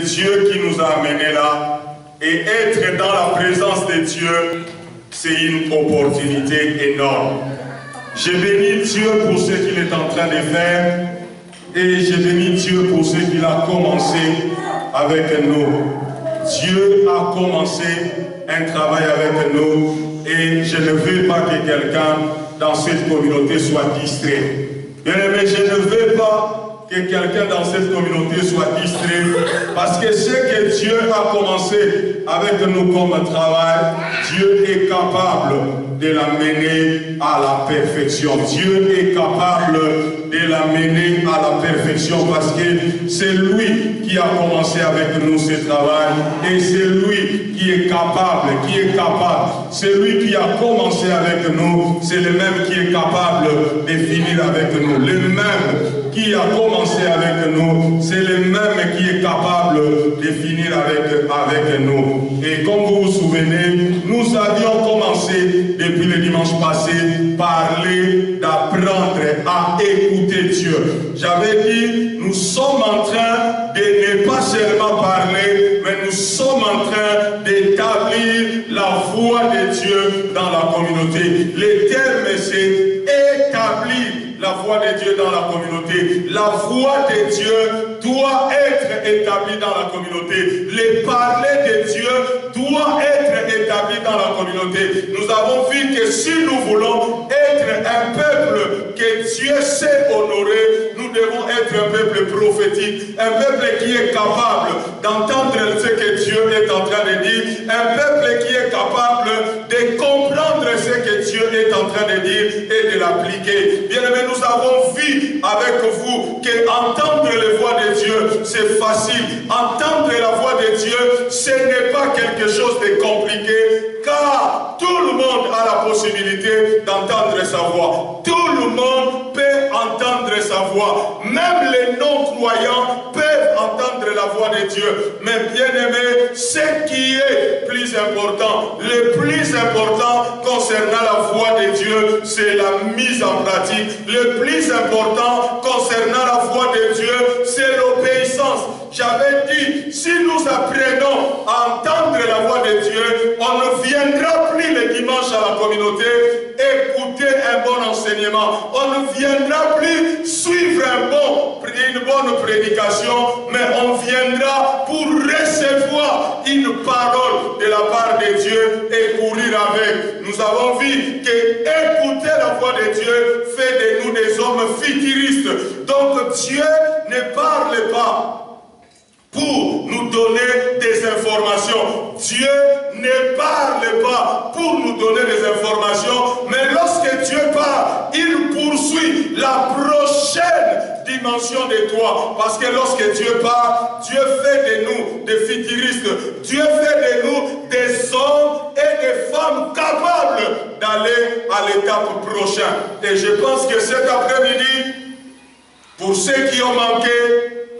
c'est Dieu qui nous a amenés là. Et être dans la présence de Dieu, c'est une opportunité énorme. Je bénis Dieu pour ce qu'il est en train de faire. Et je bénis Dieu pour ce qu'il a commencé avec nous. Dieu a commencé un travail avec nous. Et je ne veux pas que quelqu'un dans cette communauté soit distrait. Bien aimé, je ne veux pas que quelqu'un dans cette communauté soit distrait, parce que ce que Dieu a commencé avec nous comme travail, Dieu est capable de l'amener à la perfection. Dieu est capable de l'amener à la perfection, parce que c'est lui qui a commencé avec nous ce travail, et c'est lui qui est capable, c'est lui qui a commencé avec nous, c'est le même qui est capable de finir avec nous, le même qui a commencé avec nous, c'est le même qui est capable de finir avec nous. Et comme vous vous souvenez, nous avions commencé depuis le dimanche passé parler d'apprendre à écouter Dieu. J'avais dit, nous sommes en train de ne pas seulement parler, mais nous sommes en train d'établir la voix de Dieu dans la communauté. Le terme c'est établir la voix de Dieu dans la communauté. La voix de Dieu doit être établie dans la communauté. Le parler de Dieu doit être établi dans la communauté. Nous avons vu que si nous voulons être un peuple que Dieu sait honorer, nous devons être un peuple prophétique, un peuple qui est capable d'entendre ce que Dieu est en train de dire, un peuple qui est capable de comprendre ce que Dieu est en train de dire et de l'appliquer. Bien aimé, nous avons vu avec vous que entendre les voix de Dieu, c'est facile. Entendre la voix de Dieu, ce n'est pas quelque chose de compliqué, car tout le monde a la possibilité d'entendre sa voix. Tout le monde peut entendre sa voix. Même les non-croyants peuvent entendre la voix de Dieu. Mais bien aimé, ce qui est plus important, le plus important concernant la voix de Dieu, c'est la mise en pratique. Le plus important concernant la voix de Dieu, c'est l'obéissance. J'avais dit, si nous apprenons à entendre la voix de Dieu, on ne viendra plus le dimanche à la communauté écouter un bon enseignement. On ne viendra plus suivre une bonne prédication, mais on viendra pour recevoir une parole de la part de Dieu et courir avec. Nous avons vu que écouter la voix de Dieu fait de nous des hommes futuristes. Donc Dieu ne parle pas pour nous donner des informations. Dieu ne parle pas pour nous donner des informations, mais lorsque Dieu parle, il poursuit la prochaine dimension de toi. Parce que lorsque Dieu parle, Dieu fait de nous des futuristes. Dieu fait de nous des hommes et des femmes capables d'aller à l'étape prochaine. Et je pense que cet après-midi, pour ceux qui ont manqué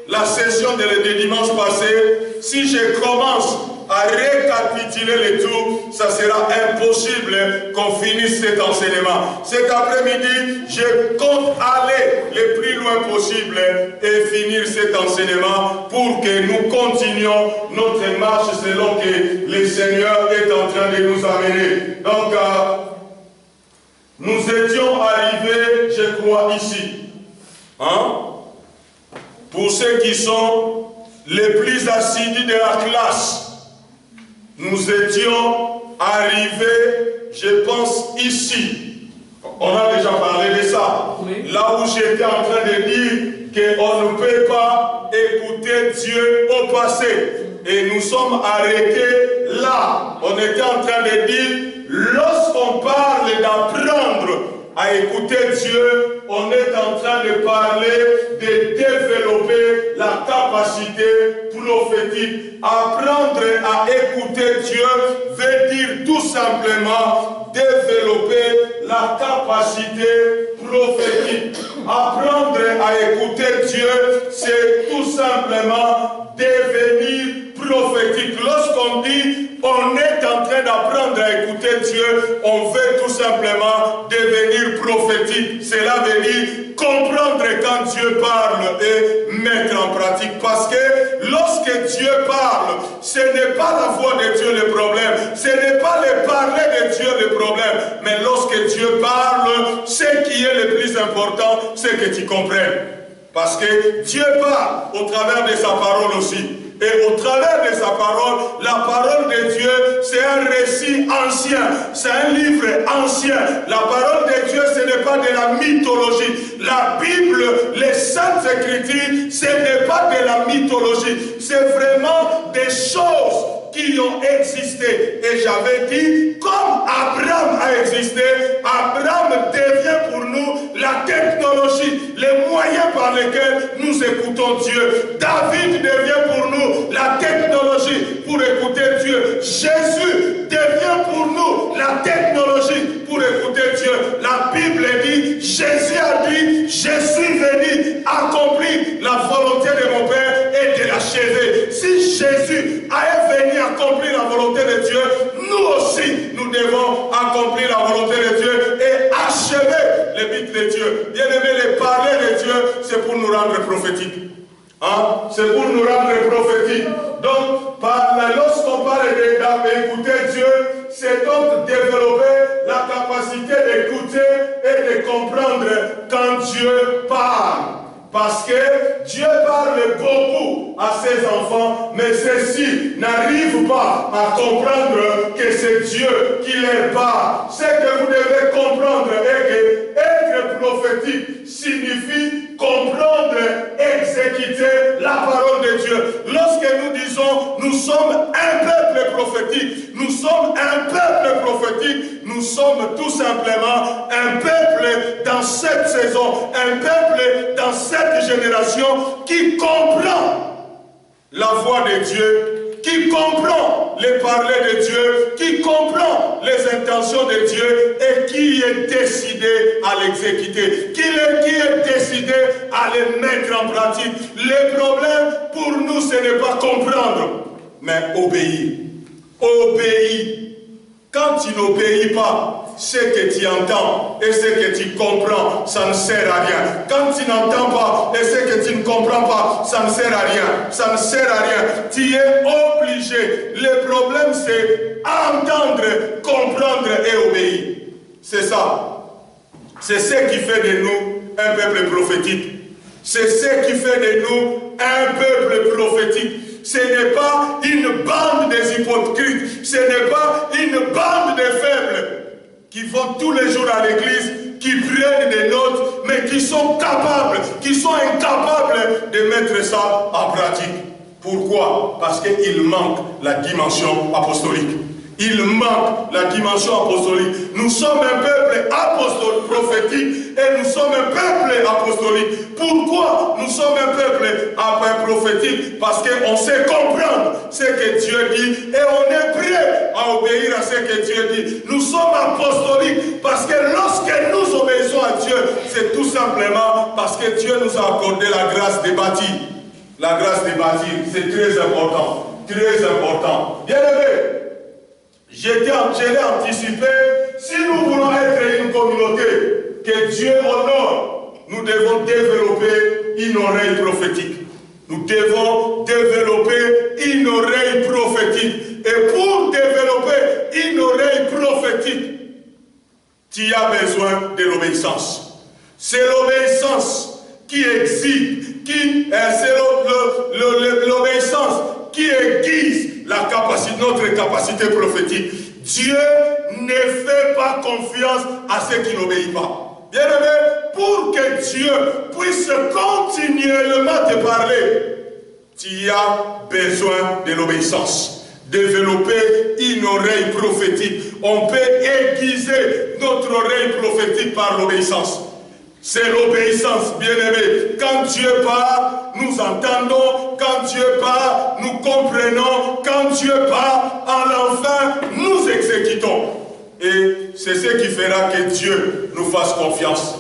la session de dimanche passé, si je commence à récapituler le tout, ça sera impossible qu'on finisse cet enseignement. Cet après-midi, je compte aller le plus loin possible et finir cet enseignement pour que nous continuions notre marche selon que le Seigneur est en train de nous amener. Donc, nous étions arrivés, je crois, ici. Pour ceux qui sont les plus assidus de la classe, nous étions arrivés, je pense, ici. On a déjà parlé de ça. Oui. Là où j'étais en train de dire qu'on ne peut pas écouter Dieu au passé. Et nous sommes arrêtés là. On était en train de dire, lorsqu'on parle d'apprendre à écouter Dieu, on est en train de parler de développer la capacité prophétique. Apprendre à écouter Dieu veut dire tout simplement développer la capacité prophétique. Apprendre à écouter Dieu, c'est tout simplement devenir prophétique. Lorsqu'on dit on est en train d'apprendre à écouter Dieu, on veut tout simplement devenir prophétique. Cela veut dire comprendre quand Dieu parle et mettre en pratique. Parce que lorsque lorsque Dieu parle, ce n'est pas la voix de Dieu le problème, ce n'est pas le parler de Dieu le problème, mais lorsque Dieu parle, ce qui est le plus important, c'est que tu comprennes. Parce que Dieu parle au travers de sa parole aussi. Et au travers de sa parole, la parole de Dieu, c'est un récit ancien, c'est un livre ancien. La parole de Dieu, ce n'est pas de la mythologie. La Bible, les Saintes Écritures, ce n'est pas de la mythologie. C'est vraiment des choses qui ont existé. Et j'avais dit, comme Abraham a existé, Abraham devient pour nous la technologie, les moyens par lesquels nous écoutons Dieu. David devient pour nous la technologie pour écouter Dieu. Jésus devient pour nous la technologie pour écouter Dieu. La Bible dit, Jésus a dit, je suis venu accomplir la volonté de mon Père et de l'achever. Si Jésus a venu accomplir la volonté de Dieu, nous aussi, nous devons accomplir la volonté de Dieu et achever le but de Dieu. Bien aimé, les parler de Dieu, c'est pour nous rendre prophétiques. Hein? C'est pour nous rendre prophétiques. Donc, lorsqu'on parle d'écouter Dieu, c'est donc développer la capacité d'écouter et de comprendre quand Dieu parle. Parce que Dieu parle beaucoup à ses enfants, mais ceux-ci n'arrivent pas à comprendre que c'est Dieu qui leur parle. Ce que vous devez comprendre est que être prophétique signifie comprendre, exécuter la parole de Dieu. Lorsque nous disons, nous sommes un peuple prophétique, nous sommes un peuple prophétique, nous sommes tout simplement un peuple dans cette saison, un peuple dans cette génération qui comprend la voix de Dieu, qui comprend les parler de Dieu, qui comprend les intentions de Dieu et qui est décidé à l'exécuter, qui est décidé à les mettre en pratique. Le problème pour nous, ce n'est pas comprendre, mais obéir. Obéir. Quand tu n'obéis pas, ce que tu entends et ce que tu comprends, ça ne sert à rien. Quand tu n'entends pas et ce que tu ne comprends pas, ça ne sert à rien. Ça ne sert à rien. Tu es obligé. Le problème, c'est entendre, comprendre et obéir. C'est ça. C'est ce qui fait de nous un peuple prophétique. C'est ce qui fait de nous un peuple prophétique. Ce n'est pas une bande des hypocrites, ce n'est pas une bande de faibles qui vont tous les jours à l'église, qui prennent des notes, mais qui sont capables, qui sont incapables de mettre ça en pratique. Pourquoi? Parce qu'il manque la dimension apostolique. Il manque la dimension apostolique. Nous sommes un peuple apostolique, prophétique, et nous sommes un peuple apostolique. Pourquoi nous sommes un peuple prophétique? Parce qu'on sait comprendre ce que Dieu dit et on est prêt à obéir à ce que Dieu dit. Nous sommes apostoliques parce que lorsque nous obéissons à Dieu, c'est tout simplement parce que Dieu nous a accordé la grâce de bâtir. La grâce de bâtir, c'est très important. Très important. Bien aimé, je l'ai anticipé, si nous voulons être une communauté que Dieu honore, nous devons développer une oreille prophétique. Nous devons développer une oreille prophétique. Et pour développer une oreille prophétique, tu as besoin de l'obéissance. C'est l'obéissance qui exige, c'est l'obéissance qui aiguise notre capacité prophétique. Dieu ne fait pas confiance à ceux qui n'obéissent pas. Bien aimé, pour que Dieu puisse continuellement te parler, tu as besoin de l'obéissance. Développer une oreille prophétique. On peut aiguiser notre oreille prophétique par l'obéissance. C'est l'obéissance, bien-aimé. Quand Dieu parle, nous entendons. Quand Dieu parle, nous comprenons. Quand Dieu parle, enfin, nous exécutons. Et c'est ce qui fera que Dieu nous fasse confiance.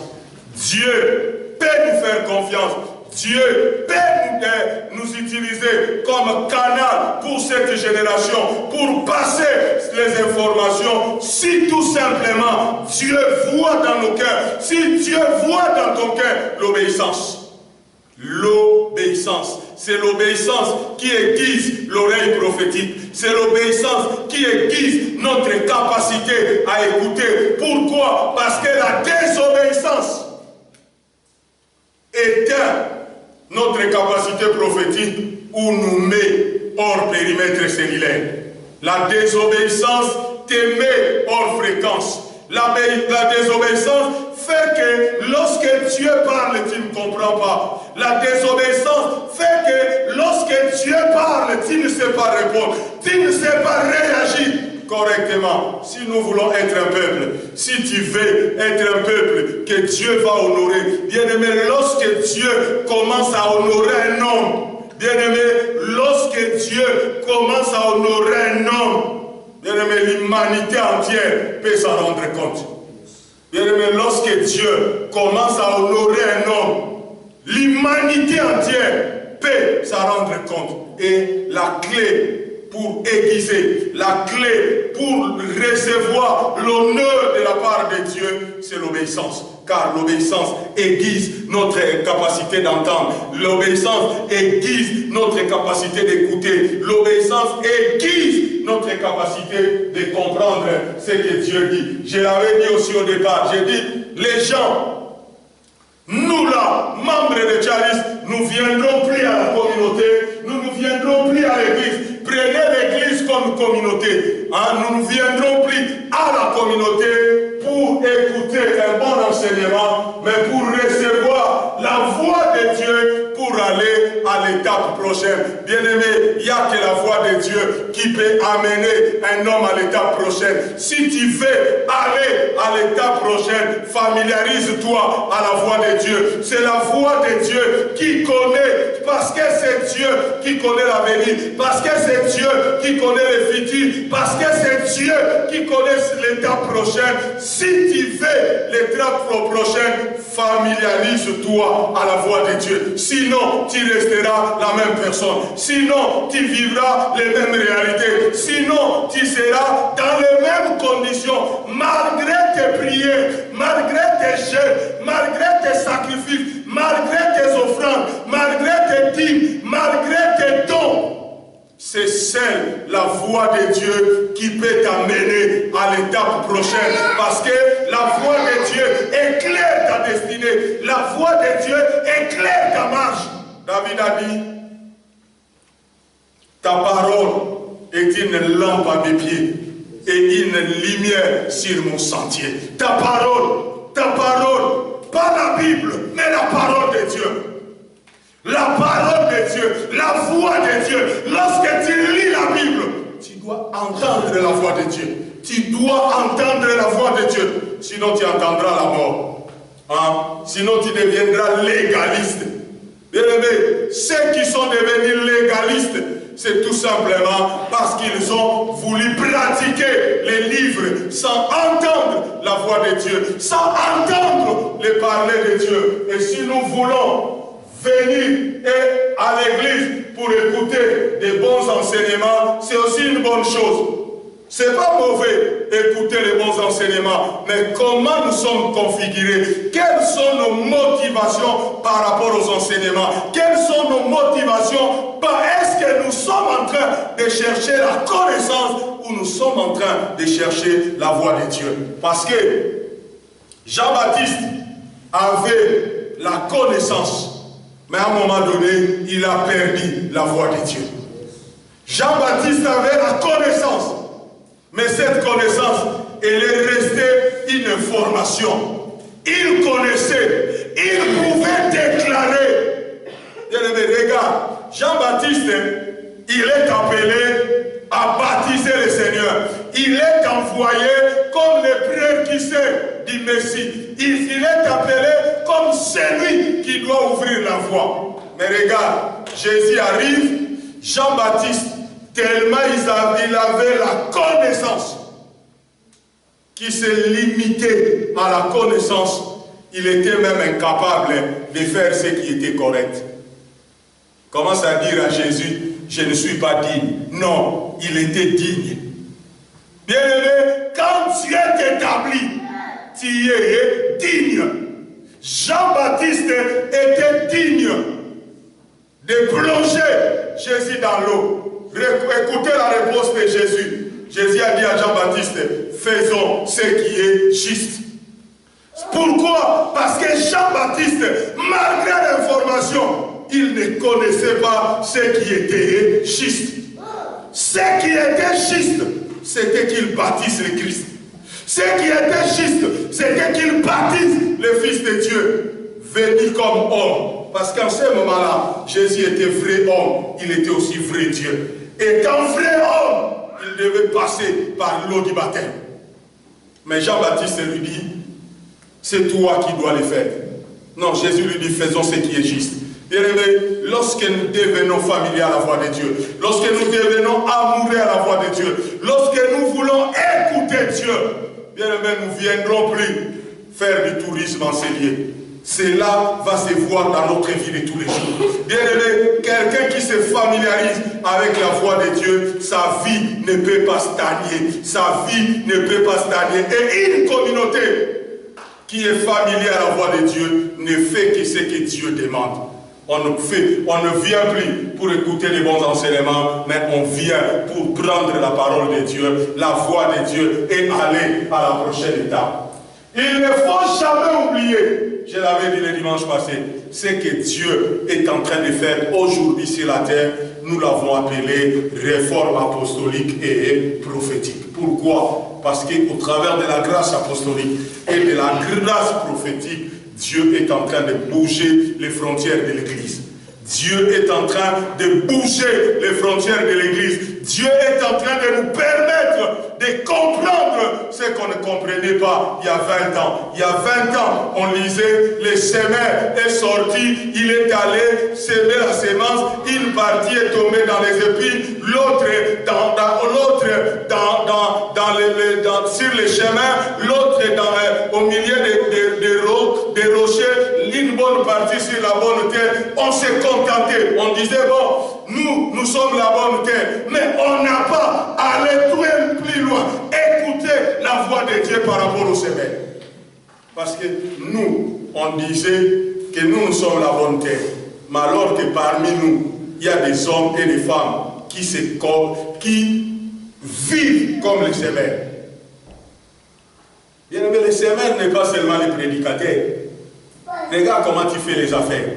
Dieu peut nous faire confiance. Dieu peut nous utiliser comme canal pour cette génération, pour passer les informations, si tout simplement Dieu voit dans nos cœurs, si Dieu voit dans ton cœur l'obéissance. L'obéissance. C'est l'obéissance qui aiguise l'oreille prophétique. C'est l'obéissance qui aiguise notre capacité à écouter. Pourquoi? Parce que la désobéissance éteint notre capacité prophétique ou nous met hors périmètre cellulaire. La désobéissance te met hors fréquence. La désobéissance fait que lorsque Dieu parle, tu ne comprends pas. La désobéissance fait que lorsque Dieu parle, tu ne sais pas répondre. Tu ne sais pas réagir correctement. Si nous voulons être un peuple, si tu veux être un peuple que Dieu va honorer, bien-aimé, lorsque Dieu commence à honorer un homme, bien-aimé, lorsque Dieu commence à honorer un homme, bien-aimé, l'humanité entière peut s'en rendre compte. Bien-aimé, lorsque Dieu commence à honorer un homme, l'humanité entière peut s'en rendre compte. Et la clé pour aiguiser, la clé pour recevoir l'honneur de la part de Dieu, c'est l'obéissance. Car l'obéissance aiguise notre capacité d'entendre. L'obéissance aiguise notre capacité d'écouter. L'obéissance aiguise notre capacité de comprendre ce que Dieu dit. Je l'avais dit aussi au départ. J'ai dit, les gens, nous là, membres de Charis, nous ne viendrons plus à la communauté, nous ne viendrons plus à l'église. Prenez l'église comme communauté. Nous ne viendrons plus à la communauté pour écouter un bon enseignement, mais pour recevoir la voix de Dieu pour aller à l'étape prochaine. Bien-aimé, il n'y a que la voix de Dieu qui peut amener un homme à l'étape prochaine. Si tu veux aller à l'étape prochaine, familiarise-toi à la voix de Dieu. C'est la voix de Dieu qui connaît, parce que c'est Dieu qui connaît l'avenir, parce que c'est Dieu qui connaît le futur, parce que c'est Dieu qui connaît l'étape prochaine. Si tu veux l'étape prochaine, familiarise-toi à la voix de Dieu. Sinon, tu resteras la même personne. Sinon, tu vivras les mêmes réalités. Sinon, tu seras dans les mêmes conditions. Malgré tes prières, malgré tes jeûnes, malgré tes sacrifices, malgré tes offrandes, malgré tes dîmes, malgré tes dons. C'est celle, la voix de Dieu, qui peut t'amener à l'étape prochaine. Parce que la voix de Dieu éclaire ta destinée. La voix de Dieu éclaire ta marche. David a dit, ta parole est une lampe à mes pieds et une lumière sur mon sentier. Ta parole, pas la Bible, mais la parole de Dieu. La parole de Dieu, la voix de Dieu. Lorsque tu lis la Bible, tu dois entendre la voix de Dieu. Tu dois entendre la voix de Dieu. Sinon tu entendras la mort. Sinon tu deviendras légaliste. Bien-aimés, ceux qui sont devenus légalistes, c'est tout simplement parce qu'ils ont voulu pratiquer les livres sans entendre la voix de Dieu, sans entendre les parler de Dieu. Et si nous voulons venir à l'église pour écouter des bons enseignements, c'est aussi une bonne chose. C'est pas mauvais d'écouter les bons enseignements, mais comment nous sommes configurés? Quelles sont nos motivations par rapport aux enseignements? Quelles sont nos motivations? Est-ce que nous sommes en train de chercher la connaissance ou nous sommes en train de chercher la voix de Dieu? Parce que Jean-Baptiste avait la connaissance, mais à un moment donné, il a perdu la voix de Dieu. Jean-Baptiste avait la connaissance, mais cette connaissance, elle est restée une information. Il connaissait, il pouvait déclarer. Bien-aimé, regarde, Jean-Baptiste, il est appelé à baptiser le Seigneur. Il est envoyé comme le précurseur du Messie. Il est appelé comme celui qui doit ouvrir la voie. Mais regarde, Jésus arrive, Jean-Baptiste, tellement il avait la connaissance, qui se limitait à la connaissance, il était même incapable de faire ce qui était correct. Commence à dire à Jésus, je ne suis pas digne. Non, il était digne. Bien-aimé, quand Dieu t'établit, tu es digne. Jean-Baptiste était digne. de plonger Jésus dans l'eau. Écoutez la réponse de Jésus. Jésus a dit à Jean-Baptiste, faisons ce qui est juste. Pourquoi? Parce que Jean-Baptiste, malgré l'information, il ne connaissait pas ce qui était juste. Ce qui était juste, c'était qu'il baptise le Christ. Ce qui était juste, c'était qu'il baptise le Fils de Dieu, venu comme homme. Parce qu'en ce moment-là, Jésus était vrai homme, il était aussi vrai Dieu. Et qu'en vrai homme, il devait passer par l'eau du baptême. Mais Jean-Baptiste lui dit, c'est toi qui dois le faire. Non, Jésus lui dit, faisons ce qui est juste. Bien-aimés, lorsque nous devenons familiers à la voix de Dieu, lorsque nous devenons amoureux à la voix de Dieu, lorsque nous voulons écouter Dieu, bien-aimés, nous ne viendrons plus faire du tourisme enseigné. Cela va se voir dans notre vie de tous les jours. Bien-aimé, quelqu'un qui se familiarise avec la voix de Dieu, sa vie ne peut pas stagner. Sa vie ne peut pas stagner. Et une communauté qui est familière à la voix de Dieu ne fait que ce que Dieu demande. On ne vient plus pour écouter les bons enseignements, mais on vient pour prendre la parole de Dieu, la voix de Dieu et aller à la prochaine étape. Il ne faut jamais oublier, je l'avais dit le dimanche passé, ce que Dieu est en train de faire aujourd'hui sur la terre. Nous l'avons appelé réforme apostolique et prophétique. Pourquoi? Parce qu'au travers de la grâce apostolique et de la grâce prophétique, Dieu est en train de bouger les frontières de l'Église. Dieu est en train de bouger les frontières de l'Église. Dieu est en train de nous permettre de comprendre ce qu'on ne comprenait pas il y a 20 ans. Il y a 20 ans, on lisait, le semeur est sorti, il est allé semer la semence, une partie est tombée dans les épines, l'autre sur le chemin, l'autre au milieu des rochers, une bonne partie sur la bonne terre. On s'est contenté, on disait bon, nous sommes la bonne terre, mais on n'a pas allé plus loin, écouter la voix de Dieu par rapport au semeur. Parce que nous, on disait que nous sommes la bonne terre, mais alors que parmi nous, il y a des hommes et des femmes qui vivent comme les semeurs. Bien aimé, le semeur n'est pas seulement les prédicateurs. Regarde comment tu fais les affaires.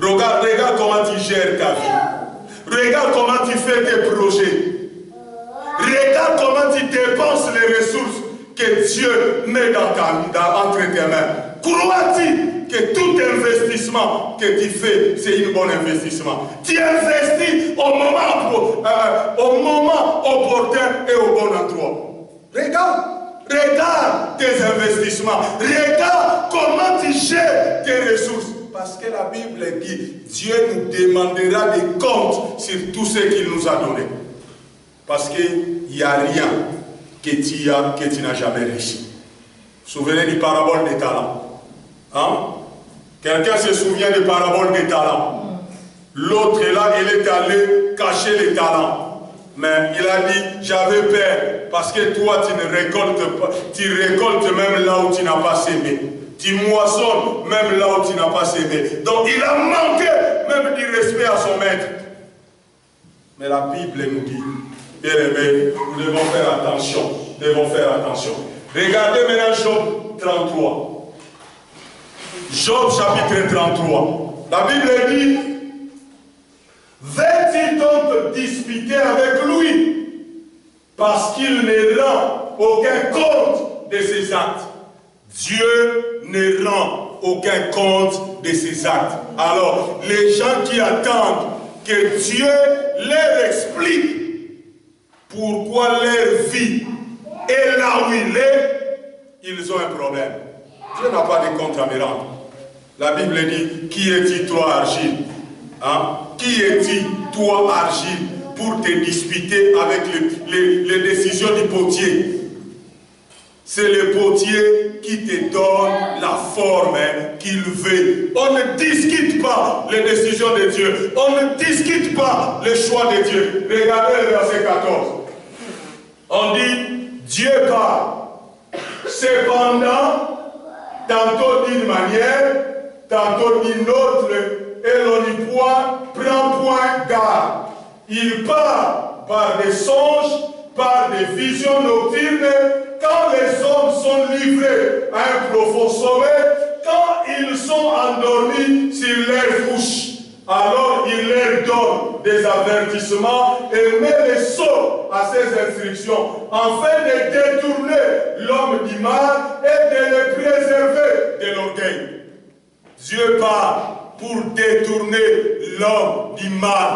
Regarde comment tu gères ta vie. Regarde comment tu fais tes projets. Regarde comment tu dépenses les ressources que Dieu met entre tes mains. Crois-tu que tout investissement que tu fais, c'est un bon investissement? Tu investis au moment opportun et au bon endroit. Regarde tes investissements. Regarde comment tu gères tes ressources. Parce que la Bible dit, Dieu nous demandera des comptes sur tout ce qu'il nous a donné. Parce qu'il n'y a rien que tu n'as jamais réussi. Souvenez du parabole des talents. Hein? Quelqu'un se souvient des paraboles des talents. L'autre est là, il est allé cacher les talents. Mais il a dit, j'avais peur, parce que toi tu ne récoltes pas, tu récoltes même là où tu n'as pas sémé. Tu moissonnes même là où tu n'as pas sémé. Donc il a manqué même du respect à son maître. Mais la Bible nous dit, bien aimés, nous devons faire attention. Regardez maintenant Job 33. Job chapitre 33. La Bible dit, vais-tu donc disputer avec lui parce qu'il ne rend aucun compte de ses actes? Dieu ne rend aucun compte de ses actes. Alors, les gens qui attendent que Dieu leur explique pourquoi leur vie est là où il est, ils ont un problème. Dieu n'a pas de compte à me rendre. La Bible dit, qui es-tu toi, argile? Hein? Qui es-tu toi, argile, pour te disputer avec les décisions du potier? C'est le potier qui te donne la forme qu'il veut. On ne discute pas les décisions de Dieu. On ne discute pas les choix de Dieu. Regardez le verset 14. On dit, Dieu parle. Cependant, tantôt d'une manière, tantôt d'une autre, et l'on y prend point garde. Il part par des songes, par des visions nocturnes, quand les hommes sont livrés à un profond sommeil, quand ils sont endormis sur leur couche. Alors il leur donne des avertissements et met les sots à ses instructions, afin de détourner l'homme du mal et de le préserver de l'orgueil. Dieu parle pour détourner l'homme du mal.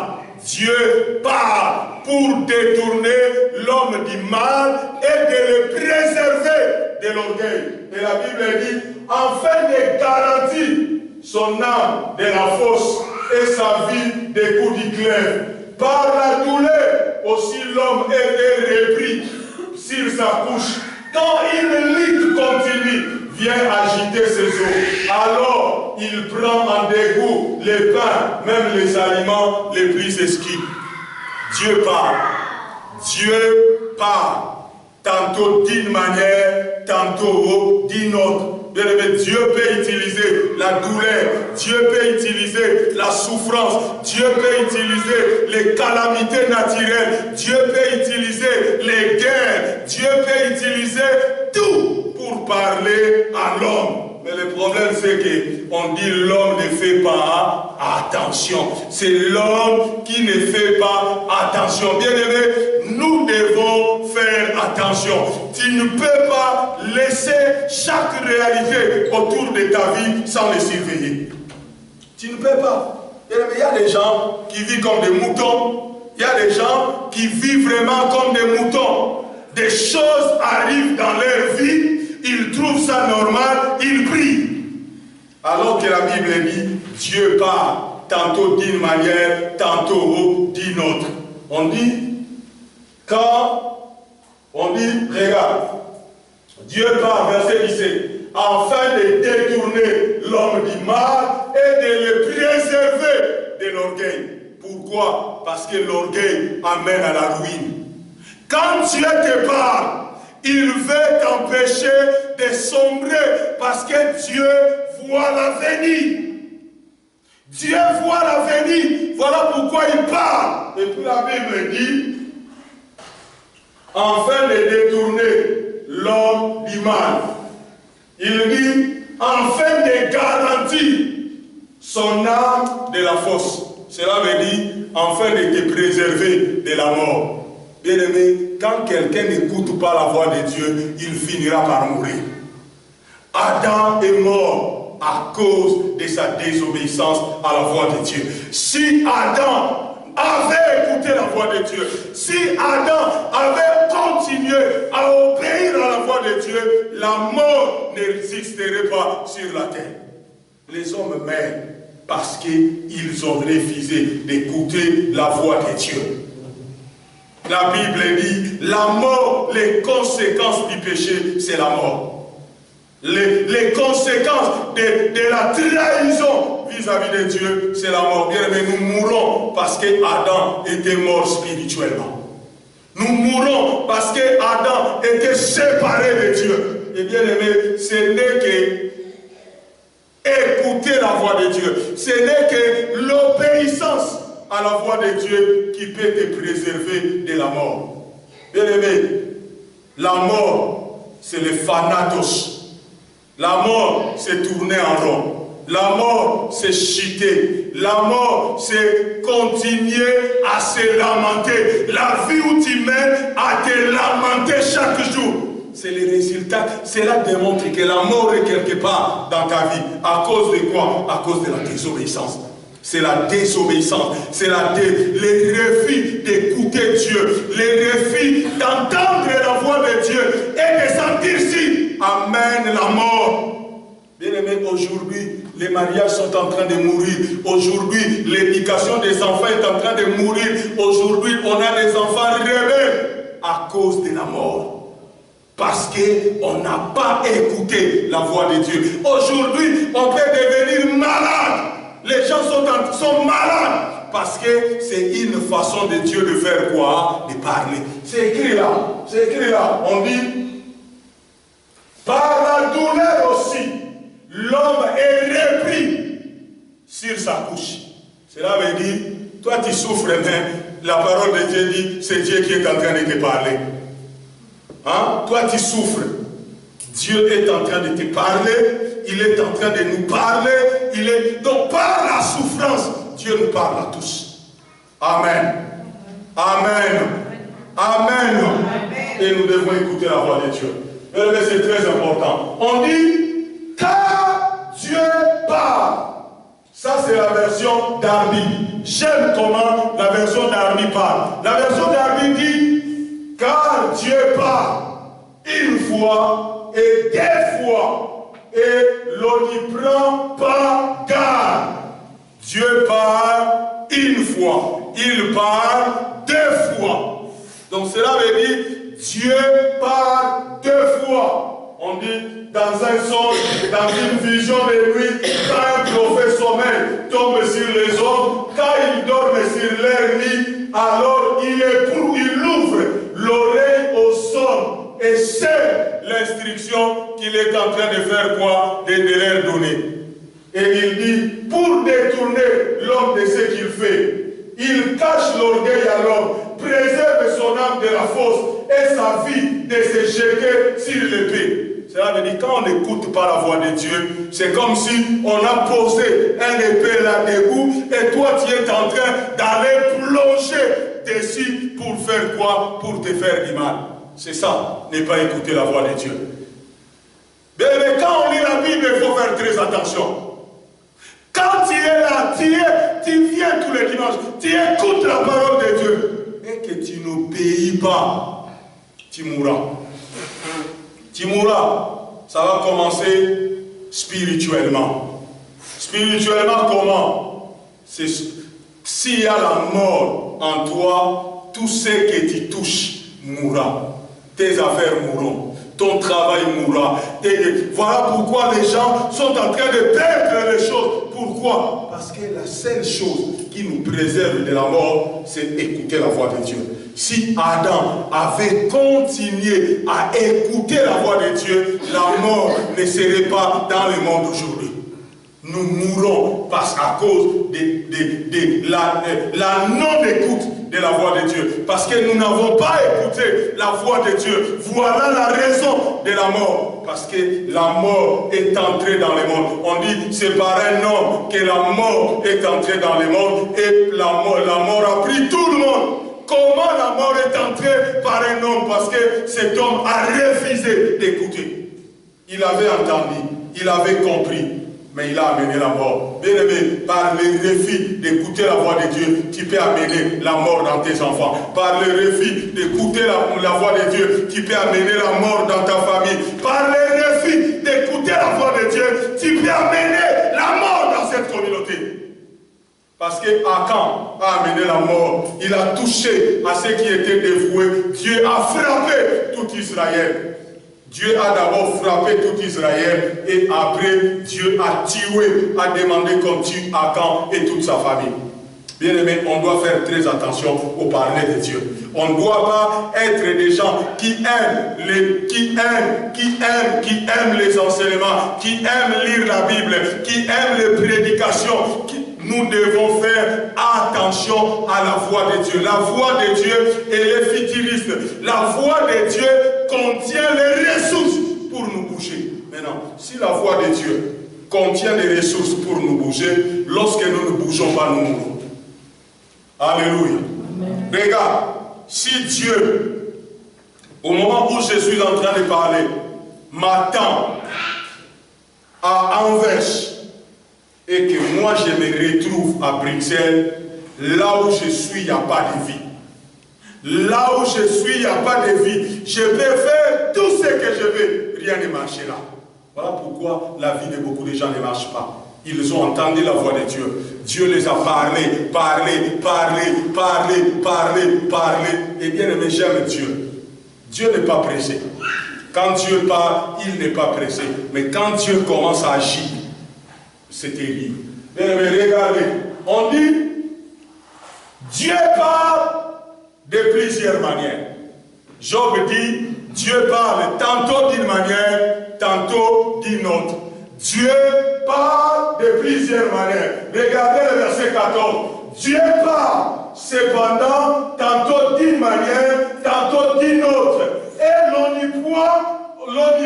Dieu parle pour détourner l'homme du mal et de le préserver de l'orgueil. Et la Bible dit, afin de garantir son âme de la fosse et sa vie des coups du glaive. Par la douleur, aussi l'homme est repris sur sa couche. Quand une lutte continue, vient agiter ses eaux. Alors, il prend en dégoût les pains, même les aliments les plus exquis. Dieu parle. Dieu parle. Tantôt d'une manière, tantôt d'une autre. Bien aimé, Dieu peut utiliser la douleur, Dieu peut utiliser la souffrance, Dieu peut utiliser les calamités naturelles, Dieu peut utiliser les guerres, Dieu peut utiliser tout pour parler à l'homme. Mais le problème c'est qu'on dit l'homme ne fait pas attention. C'est l'homme qui ne fait pas attention. Bien aimé, nous devons faire attention. Tu ne peux pas laisser chaque réalité autour de ta vie sans les surveiller. Tu ne peux pas. Il y a des gens qui vivent comme des moutons. Il y a des gens qui vivent vraiment comme des moutons. Des choses arrivent dans leur vie. Ils trouvent ça normal, ils prient. Alors que la Bible dit, Dieu parle, tantôt d'une manière, tantôt d'une autre. On dit, quand on dit, regarde, Dieu parle, verset 17, afin de détourner l'homme du mal et de le préserver de l'orgueil. Pourquoi? Parce que l'orgueil amène à la ruine. Quand Dieu te parle, il veut t'empêcher de sombrer parce que Dieu voit l'avenir. Dieu voit l'avenir. Voilà pourquoi il parle. Et puis la Bible dit, afin de détourner l'homme du mal. Il dit, afin de garantir son âme de la fosse. Cela veut dire, afin de te préserver de la mort. Bien aimé, quand quelqu'un n'écoute pas la voix de Dieu, il finira par mourir. Adam est mort à cause de sa désobéissance à la voix de Dieu. Si Adam avait écouté la voix de Dieu, si Adam avait continué à obéir à la voix de Dieu, la mort n'existerait pas sur la terre. Les hommes meurent parce qu'ils ont refusé d'écouter la voix de Dieu. La Bible dit, la mort, les conséquences du péché, c'est la mort. Les conséquences de la trahison vis-à-vis de Dieu, c'est la mort. Bien aimé, nous mourons parce que Adam était mort spirituellement. Nous mourons parce que Adam était séparé de Dieu. Et bien aimé, ce n'est que écouter la voix de Dieu. Ce n'est que l'obéissance à la voix de Dieu qui peut te préserver de la mort. Bien aimé, la mort, c'est le thanatos. La mort, c'est tourner en rond. La mort, c'est chuter. La mort, c'est continuer à se lamenter. La vie où tu mènes à te lamenter chaque jour. C'est le résultat. Cela démontre que la mort est quelque part dans ta vie. À cause de quoi? À cause de la désobéissance. C'est la désobéissance, c'est les refus d'écouter Dieu, les refus d'entendre la voix de Dieu et de sentir si amène la mort. Bien aimé, aujourd'hui, les mariages sont en train de mourir. Aujourd'hui, l'éducation des enfants est en train de mourir. Aujourd'hui, on a des enfants rebelles à cause de la mort. Parce qu'on n'a pas écouté la voix de Dieu. Aujourd'hui, on peut devenir malade. Les gens sont malades parce que c'est une façon de Dieu de faire quoi? De parler. C'est écrit là. C'est écrit là. On dit, par la douleur aussi, l'homme est repris sur sa couche. Cela veut dire, toi tu souffres, mais la parole de Dieu dit, c'est Dieu qui est en train de te parler. Hein? Toi tu souffres. Dieu est en train de te parler, il est en train de nous parler, donc par la souffrance, Dieu nous parle à tous. Amen. Amen. Amen. Et nous devons écouter la voix de Dieu. Mais c'est très important. On dit, car Dieu parle. Ça c'est la version Darby. J'aime comment la version Darby parle. La version Darby dit, car Dieu parle une fois et deux fois, et l'on n'y prend pas garde. Dieu parle une fois, il parle deux fois. Donc cela veut dire, Dieu parle deux fois. On dit dans un songe, dans une vision de nuit, quand un prophète sommeil tombe sur les hommes, quand ils dorment sur leur lit, alors il ouvre l'oreille aux hommes et sait l'instruction qu'il est en train de faire quoi? De leur donner. Et il dit, pour détourner l'homme de ce qu'il fait, il cache l'orgueil à l'homme, préserve son âme de la fosse et sa vie de se jeter sur l'épée. Cela veut dire, quand on n'écoute pas la voix de Dieu, c'est comme si on a posé un épée là-dessous et toi tu es en train d'aller plonger dessus pour faire quoi? Pour te faire du mal. C'est ça, ne pas écouter la voix de Dieu. Mais quand on lit la Bible, il faut faire très attention. Quand tu es là, tu viens tous les dimanches, tu écoutes la parole de Dieu et que tu n'obéis pas, tu mourras. Tu mourras. Ça va commencer spirituellement. Spirituellement comment? S'il y a la mort en toi, tout ce que tu touches mourra. Tes affaires mourront. Ton travail mourra. Voilà pourquoi les gens sont en train de perdre les choses. Pourquoi? Parce que la seule chose qui nous préserve de la mort, c'est écouter la voix de Dieu. Si Adam avait continué à écouter la voix de Dieu, la mort ne serait pas dans le monde aujourd'hui. Nous mourrons parce qu'à cause de la non-écoute de la voix de Dieu. Parce que nous n'avons pas écouté la voix de Dieu. Voilà la raison de la mort. Parce que la mort est entrée dans le monde. On dit c'est par un homme que la mort est entrée dans le monde. Et la mort a pris tout le monde. Comment la mort est entrée par un homme? Parce que cet homme a refusé d'écouter. Il avait entendu, il avait compris. Mais il a amené la mort. Bien aimé, par le refus d'écouter la voix de Dieu, tu peux amener la mort dans tes enfants. Par le refus d'écouter la voix de Dieu, tu peux amener la mort dans ta famille. Par le refus d'écouter la voix de Dieu, tu peux amener la mort dans cette communauté. Parce que Akan a amené la mort. Il a touché à ceux qui étaient dévoués. Dieu a frappé tout Israël. Dieu a d'abord frappé tout Israël et après Dieu a tué, a demandé qu'on tue Akan et toute sa famille. Bien aimé, on doit faire très attention au parler de Dieu. On ne doit pas être des gens qui aiment les enseignements, qui aiment lire la Bible, qui aiment les prédications. Nous devons faire attention à la voix de Dieu. La voix de Dieu, elle est futuriste. La voix de Dieu contient les ressources pour nous bouger. Maintenant, si la voix de Dieu contient les ressources pour nous bouger, lorsque nous ne bougeons pas, nous mourrons. Alléluia. Amen. Regarde, si Dieu, au moment où je suis en train de parler, m'attend à Anvers, et que moi je me retrouve à Bruxelles, là où je suis, il n'y a pas de vie. Là où je suis, il n'y a pas de vie. Je peux faire tout ce que je veux, rien ne marchera. Voilà pourquoi la vie de beaucoup de gens ne marche pas. Ils ont entendu la voix de Dieu. Dieu les a parlé. Et bien aimé, j'aime Dieu. Dieu n'est pas pressé. Quand Dieu parle, il n'est pas pressé. Mais quand Dieu commence à agir, c'est terrible. Bien aimé, regardez. On dit, Dieu parle de plusieurs manières. Job dit, Dieu parle tantôt d'une manière, tantôt d'une autre. Dieu parle de plusieurs manières. Regardez le verset 14. Dieu parle, cependant, tantôt d'une manière, tantôt d'une autre. Et l'on n'y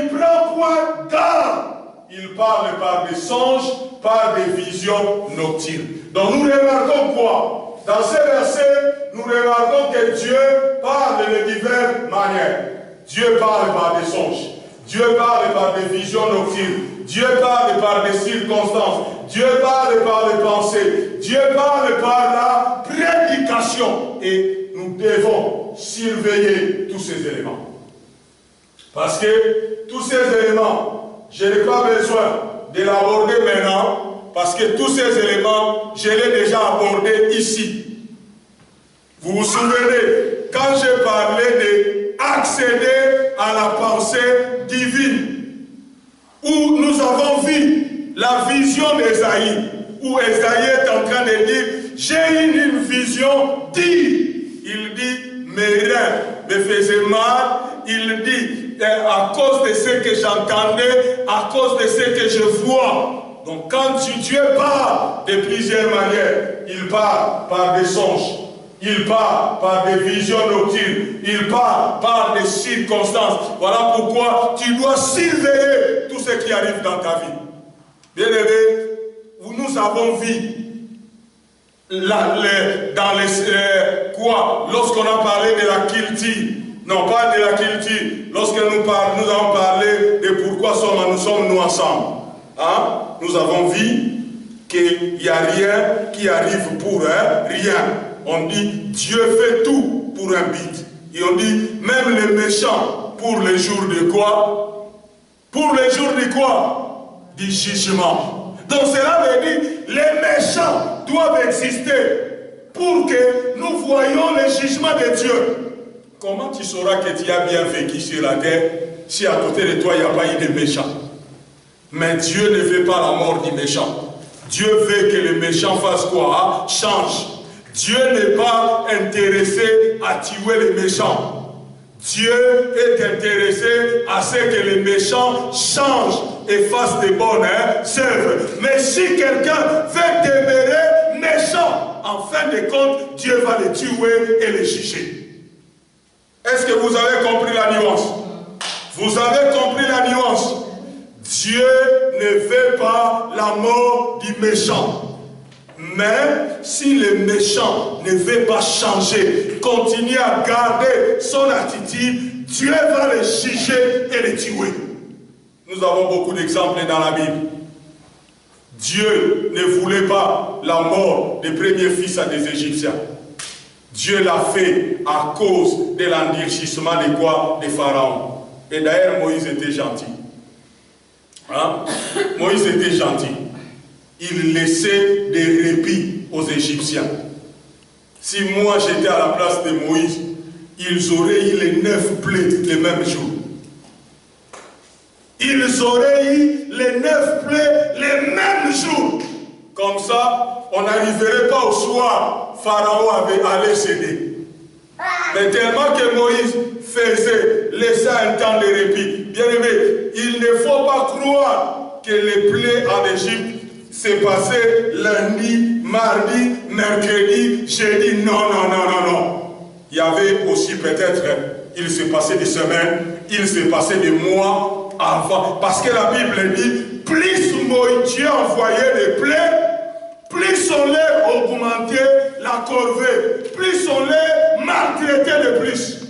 prend point garde. Il parle par des songes, par des visions nocturnes. Donc nous remarquons quoi? Dans ces versets, nous remarquons que Dieu parle de diverses manières. Dieu parle par des songes. Dieu parle par des visions nocturnes. Dieu parle par des circonstances. Dieu parle par les pensées. Dieu parle par la prédication. Et nous devons surveiller tous ces éléments. Parce que tous ces éléments, je n'ai pas besoin de l'aborder maintenant. Parce que tous ces éléments, je l'ai déjà abordé ici. Vous vous souvenez, quand j'ai parlé d'accéder à la pensée divine, où nous avons vu la vision d'Ésaïe, où Ésaïe est en train de dire, j'ai eu une vision, il dit, mes reins me faisaient mal, il dit, à cause de ce que j'entendais, à cause de ce que je vois. Donc quand Dieu parle de plusieurs manières, il parle par des songes, il parle par des visions nocturnes, il parle par des circonstances. Voilà pourquoi tu dois surveiller tout ce qui arrive dans ta vie. Bien aimé, nous avons vu lorsqu'on a parlé de la culture, non pas de la culture, lorsque nous avons parlé de pourquoi nous sommes ensemble. Hein? Nous avons vu qu'il n'y a rien qui arrive pour rien. On dit Dieu fait tout pour un but. Et on dit même les méchants pour les jours de quoi? Pour les jours de quoi? Du jugement. Donc cela veut dire les méchants doivent exister pour que nous voyions le jugement de Dieu. Comment tu sauras que tu as bien vécu sur la terre si à côté de toi il n'y a pas eu de méchants? Mais Dieu ne veut pas la mort du méchant. Dieu veut que le méchant fasse quoi? Change. Dieu n'est pas intéressé à tuer les méchants. Dieu est intéressé à ce que les méchants changent et fassent des bonnes œuvres. Mais si quelqu'un veut demeurer méchant, en fin de compte, Dieu va les tuer et les juger. Est-ce que vous avez compris la nuance? Vous avez compris la nuance? Dieu ne veut pas la mort du méchant. Mais si le méchant ne veut pas changer, continuer à garder son attitude, Dieu va le juger et le tuer. Nous avons beaucoup d'exemples dans la Bible. Dieu ne voulait pas la mort des premiers fils des Égyptiens. Dieu l'a fait à cause de l'endurcissement de quoi? De Pharaon. Et d'ailleurs, Moïse était gentil. Hein? Moïse était gentil. Il laissait des répits aux Égyptiens. Si moi j'étais à la place de Moïse, ils auraient eu les 9 plaies le même jour. Ils auraient eu les 9 plaies le même jour. Comme ça, on n'arriverait pas au soir. Pharaon allait céder. Mais tellement que Moïse laissait un temps de répit. Bien aimé, il ne faut pas croire que les plaies en Égypte s'est passé lundi, mardi, mercredi, jeudi. Non, non, non, non, non. Il y avait aussi peut-être, il s'est passé des semaines, il s'est passé des mois avant. Parce que la Bible dit, plus Dieu envoyait des plaies, plus on les augmentait la corvée, plus on les maltraitait de plus.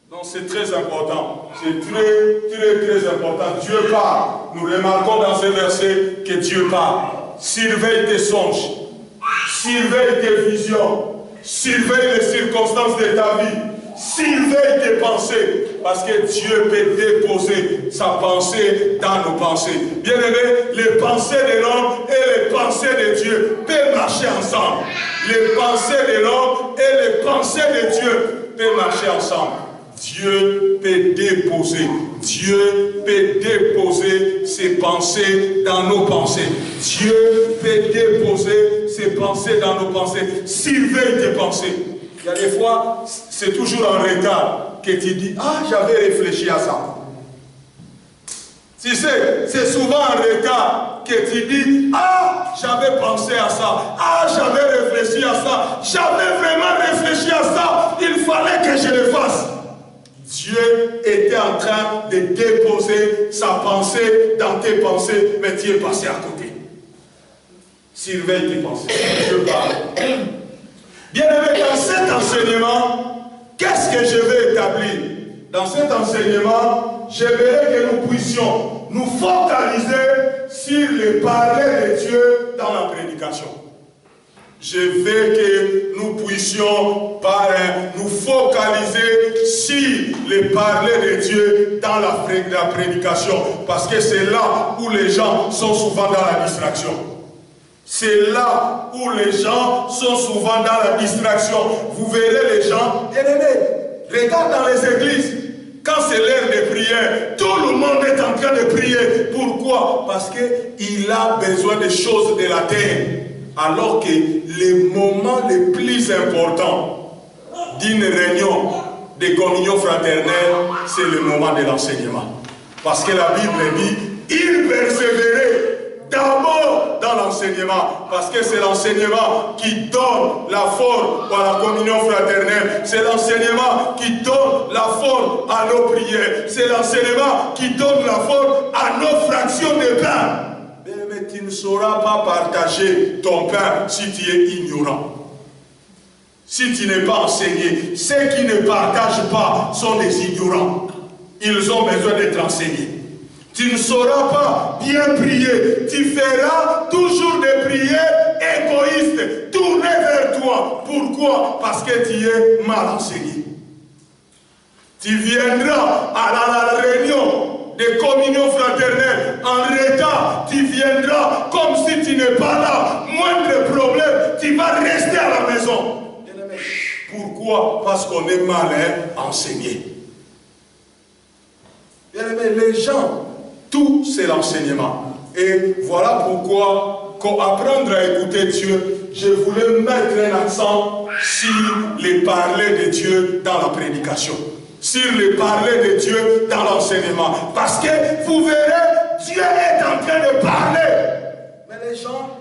Donc c'est très important, c'est très, très, très important. Dieu parle. Nous remarquons dans ce verset que Dieu parle. Surveille tes songes, surveille tes visions, surveille les circonstances de ta vie, surveille tes pensées, parce que Dieu peut déposer sa pensée dans nos pensées. Bien aimé, les pensées de l'homme et les pensées de Dieu peuvent marcher ensemble. Les pensées de l'homme et les pensées de Dieu peuvent marcher ensemble. Dieu peut déposer ses pensées dans nos pensées. Dieu peut déposer ses pensées dans nos pensées. Surveille tes pensées. Il y a des fois, c'est toujours en retard que tu dis, ah, j'avais réfléchi à ça. Tu sais, c'est souvent un retard que tu dis, ah, j'avais pensé à ça, ah, j'avais réfléchi à ça, j'avais vraiment réfléchi à ça, il fallait que je le fasse. Dieu était en train de déposer sa pensée dans tes pensées, mais tu es passé à côté. Surveille tes pensées. Je parle. Bien aimé, dans cet enseignement, qu'est-ce que je vais établir? Dans cet enseignement, j'aimerais que nous puissions nous focaliser sur le parler de Dieu dans la prédication. Je veux que nous puissions nous focaliser sur le parler de Dieu dans la prédication. Parce que c'est là où les gens sont souvent dans la distraction. C'est là où les gens sont souvent dans la distraction. Vous verrez les gens, bien aimés, regarde dans les églises. Quand c'est l'heure de prière, tout le monde est en train de prier. Pourquoi? Parce qu'il a besoin des choses de la terre. Alors que le moment le plus important d'une réunion de communion fraternelle, c'est le moment de l'enseignement. Parce que la Bible dit, il persévérait d'abord dans l'enseignement, parce que c'est l'enseignement qui donne la force à la communion fraternelle, c'est l'enseignement qui donne la force à nos prières, c'est l'enseignement qui donne la force à nos fractions de pain. Mais tu ne sauras pas partager ton pain si tu es ignorant. Si tu n'es pas enseigné, ceux qui ne partagent pas sont des ignorants. Ils ont besoin d'être enseignés. Tu ne sauras pas bien prier. Tu feras toujours des prières égoïstes, tournées vers toi. Pourquoi? Parce que tu es mal enseigné. Tu viendras à la réunion de communion fraternelle en retard. Tu viendras comme si tu n'es pas là. Moindre problème, tu vas rester à la maison. Pourquoi? Parce qu'on est mal enseigné. Bien aimé, les gens, tout c'est l'enseignement. Et voilà pourquoi, pour apprendre à écouter Dieu, je voulais mettre un accent sur les parler de Dieu dans la prédication. Sur les parler de Dieu dans l'enseignement. Parce que vous verrez, Dieu est en train de parler. Mais les gens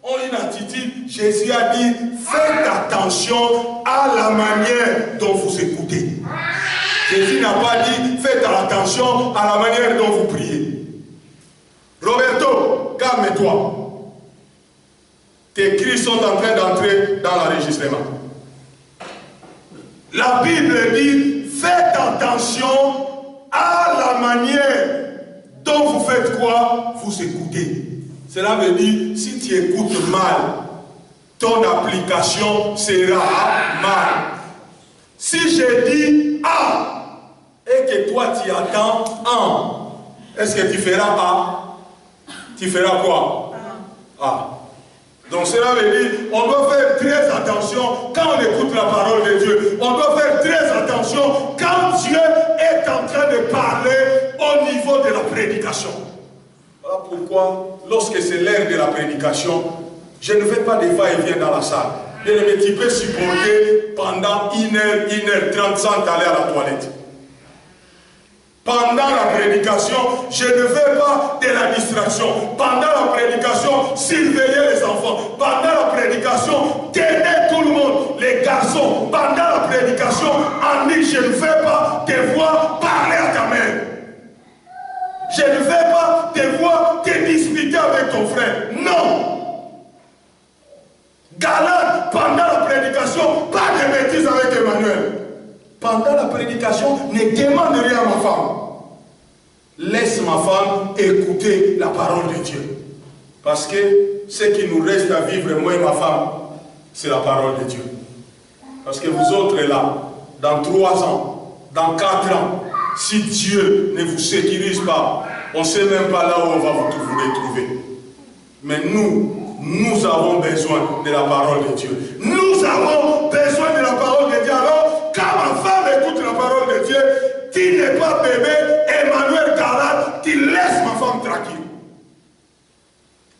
ont une attitude. Jésus a dit, faites attention à la manière dont vous écoutez. Jésus n'a pas dit, faites attention à la manière dont vous priez. Roberto, calme-toi. Tes cris sont en train d'entrer dans l'enregistrement. La Bible dit, faites attention à la manière dont vous faites quoi? Vous écoutez. Cela veut dire, si tu écoutes mal, ton application sera mal. Si je dis A et que toi tu attends A, est-ce que tu feras A? Tu feras quoi? A. Donc cela veut dire, on doit faire très attention quand on écoute la parole de Dieu. On doit faire très attention quand Dieu est en train de parler au niveau de la prédication. Voilà pourquoi, lorsque c'est l'heure de la prédication, je ne fais pas de va-et-vient dans la salle. Bien aimé, tu peux supporter pendant 1h30 sans aller à la toilette. Pendant la prédication, je ne veux pas de la distraction. Pendant la prédication, surveiller les enfants. Pendant la prédication, tenez tout le monde, les garçons. Pendant la prédication, Annie, je ne veux pas te voir parler à ta mère. Je ne veux pas te voir te disputer avec ton frère. Non. Galade, pendant la prédication, pas de bêtises avec Emmanuel. Pendant la prédication, ne demande rien à ma femme. Laisse ma femme écouter la parole de Dieu. Parce que ce qui nous reste à vivre, moi et ma femme, c'est la parole de Dieu. Parce que vous autres là, dans 3 ans, dans 4 ans, si Dieu ne vous sécurise pas, on ne sait même pas là où on va vous retrouver. Mais nous avons besoin de la parole de Dieu. Nous avons besoin de la parole de Dieu. Alors, quand ma femme écoute la parole de Dieu, tu n'es pas bébé, Emmanuel Galade, tu laisses ma femme tranquille.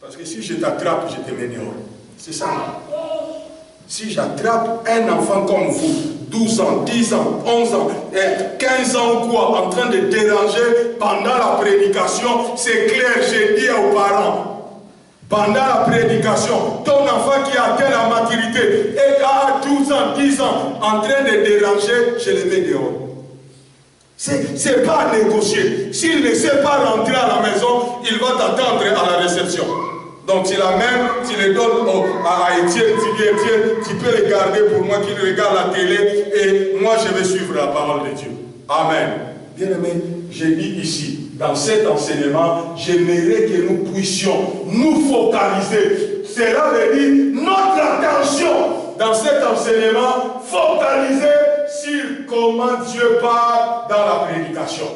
Parce que si je t'attrape, je te mets dehors. C'est ça. Si j'attrape un enfant comme vous, 12 ans, 10 ans, 11 ans, 15 ans ou quoi, en train de déranger pendant la prédication, c'est clair, j'ai dit aux parents, pendant la prédication, ton enfant qui a atteint la maturité et à 12 ans, 10 ans, en train de déranger, je le mets dehors. C'est pas à négocier. S'il ne sait pas rentrer à la maison, il va t'attendre à la réception. Donc tu l'amènes, tu le donnes à Étienne, tu dis Étienne, tu peux le garder pour moi, qu'il regarde la télé et moi je vais suivre la parole de Dieu. Amen. Bien aimé, j'ai dit ici, dans cet enseignement, j'aimerais que nous puissions nous focaliser. Cela veut dire notre attention dans cet enseignement, focaliser sur comment Dieu parle dans la prédication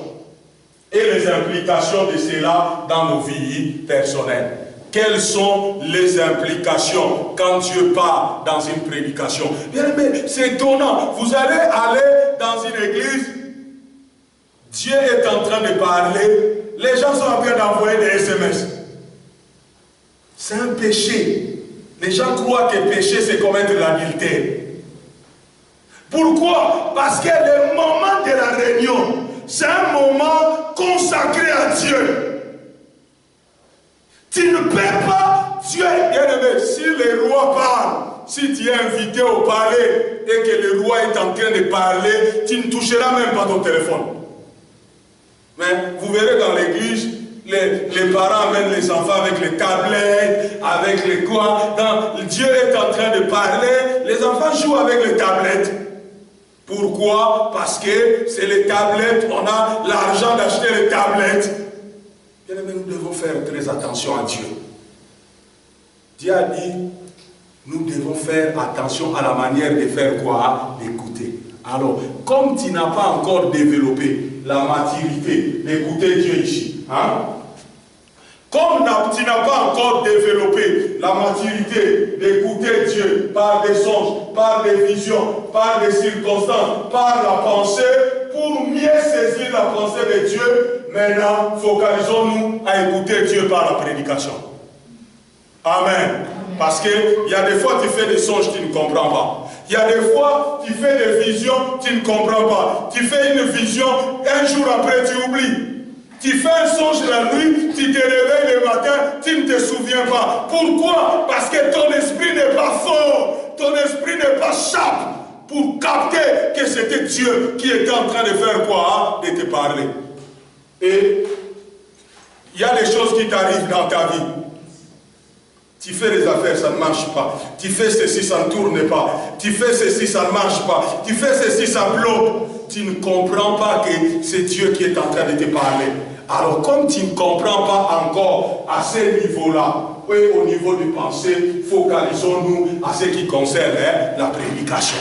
et les implications de cela dans nos vies personnelles. Quelles sont les implications quand Dieu parle dans une prédication? Bien aimé, c'est étonnant. Vous allez aller dans une église, Dieu est en train de parler, les gens sont en train d'envoyer des SMS. C'est un péché. Les gens croient que péché, c'est commettre l'adultère. Pourquoi? Parce que le moment de la réunion, c'est un moment consacré à Dieu. Tu ne peux pas, Dieu est bien aimé, si le roi parle, si tu es invité au palais et que le roi est en train de parler, tu ne toucheras même pas ton téléphone. Mais vous verrez dans l'église, les parents amènent les enfants avec les tablettes, avec les quoi. Dieu est en train de parler, les enfants jouent avec les tablettes. Pourquoi? Parce que c'est les tablettes, on a l'argent d'acheter les tablettes. Bien aimé, nous devons faire très attention à Dieu. Dieu a dit, nous devons faire attention à la manière de faire quoi? D'écouter. Alors, comme tu n'as pas encore développé la maturité d'écouter Dieu ici, hein? Comme tu n'as pas encore développé la maturité d'écouter Dieu par des songes, par des visions, par des circonstances, par la pensée, pour mieux saisir la pensée de Dieu, maintenant, focalisons-nous à écouter Dieu par la prédication. Amen. Parce qu'il y a des fois, tu fais des songes, tu ne comprends pas. Il y a des fois, tu fais des visions, tu ne comprends pas. Tu fais une vision, un jour après, tu oublies. Tu fais un songe la nuit, tu te réveilles le matin, tu ne te souviens pas. Pourquoi? Parce que ton esprit n'est pas fort, ton esprit n'est pas sharp pour capter que c'était Dieu qui était en train de faire quoi? De te parler. Et il y a des choses qui t'arrivent dans ta vie. Tu fais les affaires, ça ne marche pas. Tu fais ceci, ça ne tourne pas. Tu fais ceci, ça ne marche pas. Tu fais ceci, ça bloque. Tu ne comprends pas que c'est Dieu qui est en train de te parler. Alors, comme tu ne comprends pas encore à ce niveau-là, oui, au niveau de pensée, focalisons-nous à ce qui concerne la prédication.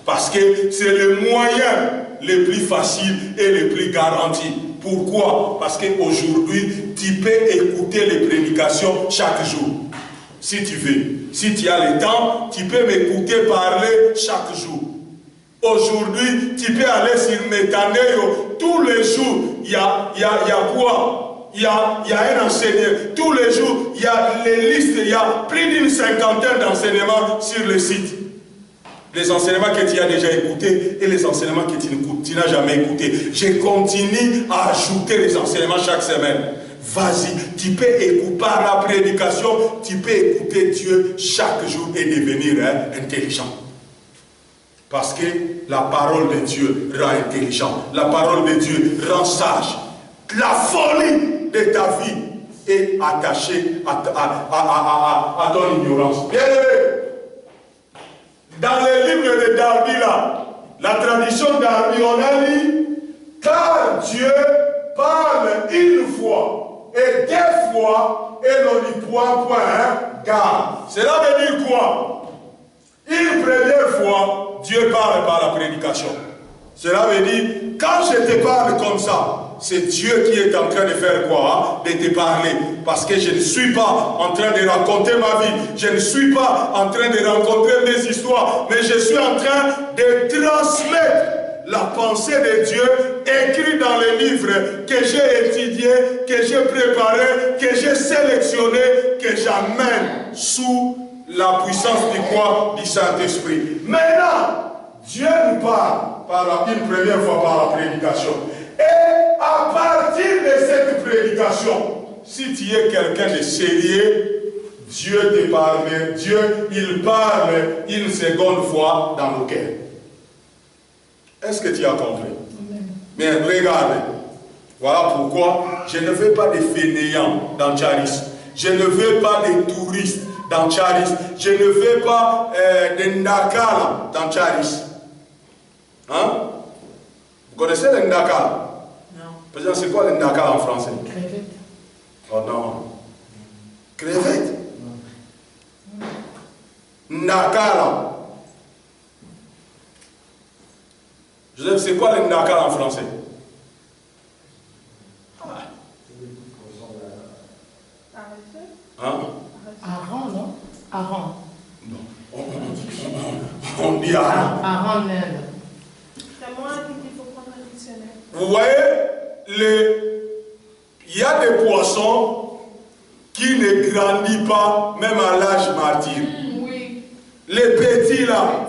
Parce que c'est le moyen le plus facile et le plus garanti. Pourquoi? Parce qu'aujourd'hui, tu peux écouter les prédications chaque jour. Si tu veux, si tu as le temps, tu peux m'écouter parler chaque jour. Aujourd'hui, tu peux aller sur Métaneo. Tous les jours, il y a quoi? Il y a un enseignant. Tous les jours, il y a les listes. Il y a plus d'une cinquantaine d'enseignements sur le site. Les enseignements que tu as déjà écoutés et les enseignements que tu n'as jamais écoutés. Je continue à ajouter les enseignements chaque semaine. Vas-y, tu peux écouter par la prédication, tu peux écouter Dieu chaque jour et devenir intelligent. Parce que la parole de Dieu rend intelligent. La parole de Dieu rend sage. La folie de ta vie est attachée à ton ignorance. Bien aimé, dans les livres de Darby, là, la tradition Darby, on a dit, car Dieu parle une fois et deux fois, et l'on dit point, garde. Cela veut dire quoi? Une première fois, Dieu parle par la prédication. Cela veut dire, quand je te parle comme ça, c'est Dieu qui est en train de faire quoi? De te parler. Parce que je ne suis pas en train de raconter ma vie. Je ne suis pas en train de rencontrer mes histoires. Mais je suis en train de transmettre la pensée de Dieu écrite dans les livres que j'ai étudiés, que j'ai préparés, que j'ai sélectionnés, que j'amène sous la puissance du quoi? Du Saint-Esprit. Maintenant, Dieu nous parle une première fois par la prédication. Et à partir de cette prédication, si tu es quelqu'un de sérieux, Dieu te parle, Dieu, il parle une seconde fois dans nos cœurs. Est-ce que tu as compris? Mais regarde, voilà pourquoi je ne veux pas des fainéants dans Charis. Je ne veux pas des touristes dans Charis. Je ne veux pas des Ndakala dans Charis. Hein? Vous connaissez les Ndakala? Non. Président, c'est quoi les Ndakala en français? Crevette. Oh non. Crevette? Ndakala. Joseph, c'est quoi les Ndakala en français? Hein? Aran, non? Aran. Non. On dit Aran. Aran, même. C'est moi qu'il faut prendre un dictionnaire. Vous voyez, il y a des poissons qui ne grandissent pas, même à l'âge martyr. Oui. Les petits là,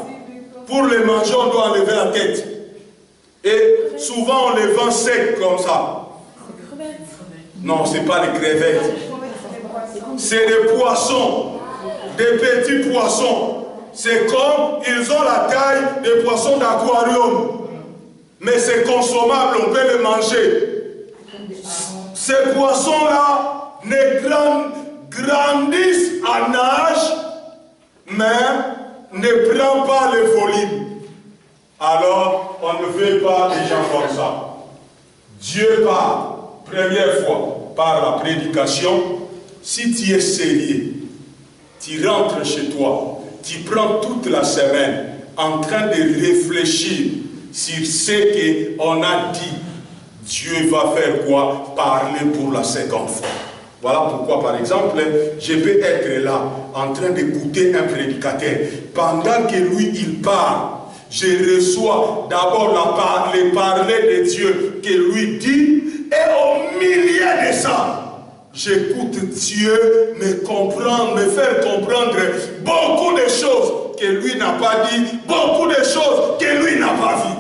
pour les manger, on doit enlever la tête. Et souvent, on les vend secs comme ça. Non, ce n'est pas les crevettes. C'est des poissons, des petits poissons. C'est comme, ils ont la taille des poissons d'aquarium. Mais c'est consommable, on peut les manger. Ces poissons-là ne grandissent en âge, mais ne prennent pas le volume. Alors, on ne veut pas des gens comme ça. Dieu parle, première fois, par la prédication. Si tu es sérieux, tu rentres chez toi, tu prends toute la semaine en train de réfléchir sur ce qu'on a dit. Dieu va faire quoi? Parler pour la seconde fois. Voilà pourquoi, par exemple, je peux être là, en train d'écouter un prédicateur. Pendant que lui, il parle, je reçois d'abord les paroles de Dieu que lui dit, et au milieu de ça, j'écoute Dieu me faire comprendre beaucoup de choses que lui n'a pas dit, beaucoup de choses que lui n'a pas vues.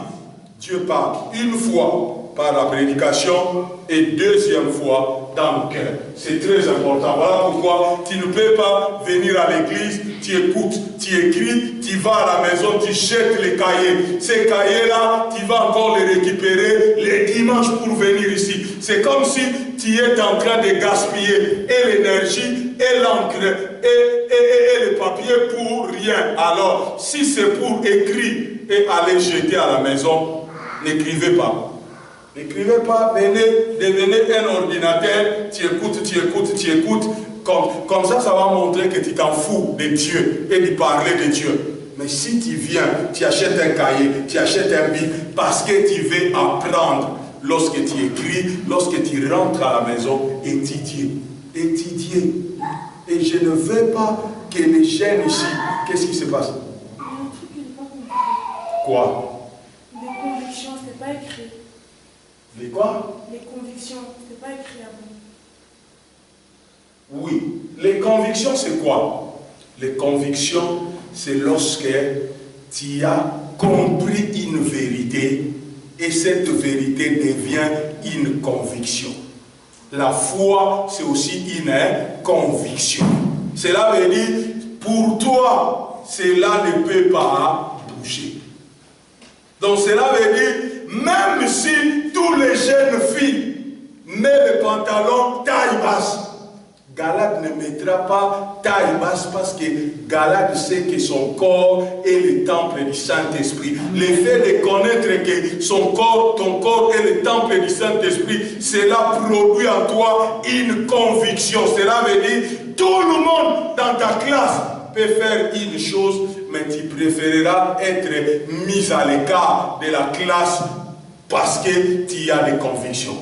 Dieu parle une fois par la prédication et deuxième fois dans le cœur. C'est très important. Voilà pourquoi tu ne peux pas venir à l'église, tu écoutes, tu écris, tu vas à la maison, tu jettes les cahiers. Ces cahiers-là, tu vas encore les récupérer les dimanches pour venir ici. C'est comme si tu es en train de gaspiller et l'énergie, et l'encre, et le papier pour rien. Alors, si c'est pour écrire et aller jeter à la maison, n'écrivez pas. N'écrivez pas, devenez un ordinateur, tu écoutes, tu écoutes, tu écoutes. Comme ça, ça va montrer que tu t'en fous de Dieu et de parler de Dieu. Mais si tu viens, tu achètes un cahier, tu achètes un bic, parce que tu veux apprendre, lorsque tu écris, lorsque tu rentres à la maison, étudier. Étudier. Et je ne veux pas que les jeunes ici, qu'est-ce qui se passe? Il y a un truc que je n'ai pas compris. Quoi? Les convictions, ce n'est pas écrit. Les quoi? Les convictions, ce n'est pas écrit avant. Oui. Les convictions, c'est quoi? Les convictions, c'est lorsque tu as compris une vérité et cette vérité devient une conviction. La foi, c'est aussi une conviction. Cela veut dire, pour toi, cela ne peut pas bouger. Donc cela veut dire, même si tous les jeunes filles mettent le pantalon taille basse, Galade ne mettra pas taille basse parce que Galade sait que son corps est le temple du Saint-Esprit. Le fait de connaître que son corps, ton corps est le temple du Saint-Esprit, cela produit en toi une conviction. Cela veut dire tout le monde dans ta classe peut faire une chose, mais tu préféreras être mis à l'écart de la classe parce que tu as des convictions.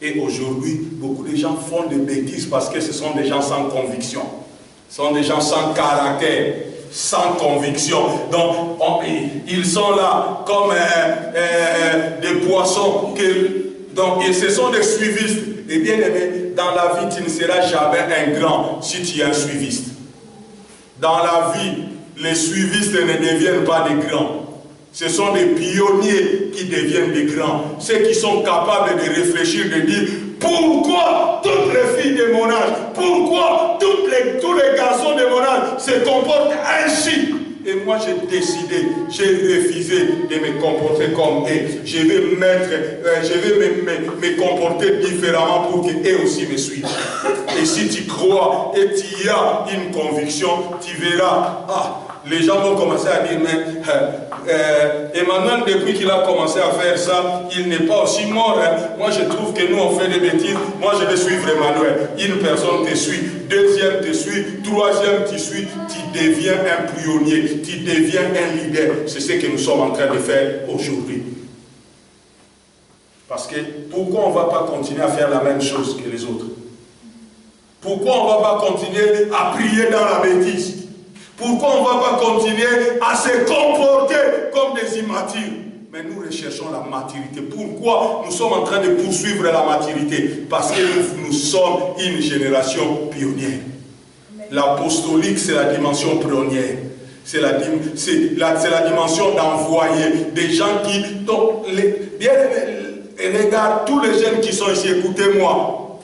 Et aujourd'hui, beaucoup de gens font des bêtises parce que ce sont des gens sans conviction. Ce sont des gens sans caractère, sans conviction. Donc, ils sont là comme des poissons. Et ce sont des suivistes. Et bien aimé, dans la vie, tu ne seras jamais un grand si tu es un suiviste. Dans la vie, les suivistes ne deviennent pas des grands. Ce sont des pionniers qui deviennent des grands. Ceux qui sont capables de réfléchir, de dire pourquoi toutes les filles de mon âge, pourquoi tous les garçons de mon âge se comportent ainsi. Et moi j'ai décidé, j'ai refusé de me comporter comme eux. Je vais me comporter différemment pour qu'eux aussi me suivent. Et si tu crois et tu as une conviction, tu verras. Les gens vont commencer à dire, mais Emmanuel, depuis qu'il a commencé à faire ça, il n'est pas aussi mort. Hein. Moi, je trouve que nous, on fait des bêtises. Moi, je vais suivre Emmanuel. Une personne te suit, deuxième te suit, troisième te suit. Tu deviens un pionnier, tu deviens un leader. C'est ce que nous sommes en train de faire aujourd'hui. Parce que pourquoi on ne va pas continuer à faire la même chose que les autres? Pourquoi on ne va pas continuer à prier dans la bêtise? Pourquoi on ne va pas continuer à se comporter comme des immatures? Mais nous recherchons la maturité. Pourquoi nous sommes en train de poursuivre la maturité? Parce que nous sommes une génération pionnière. L'apostolique, c'est la dimension pionnière. C'est la dimension d'envoyer des gens qui... Regarde, tous les jeunes qui sont ici, écoutez-moi.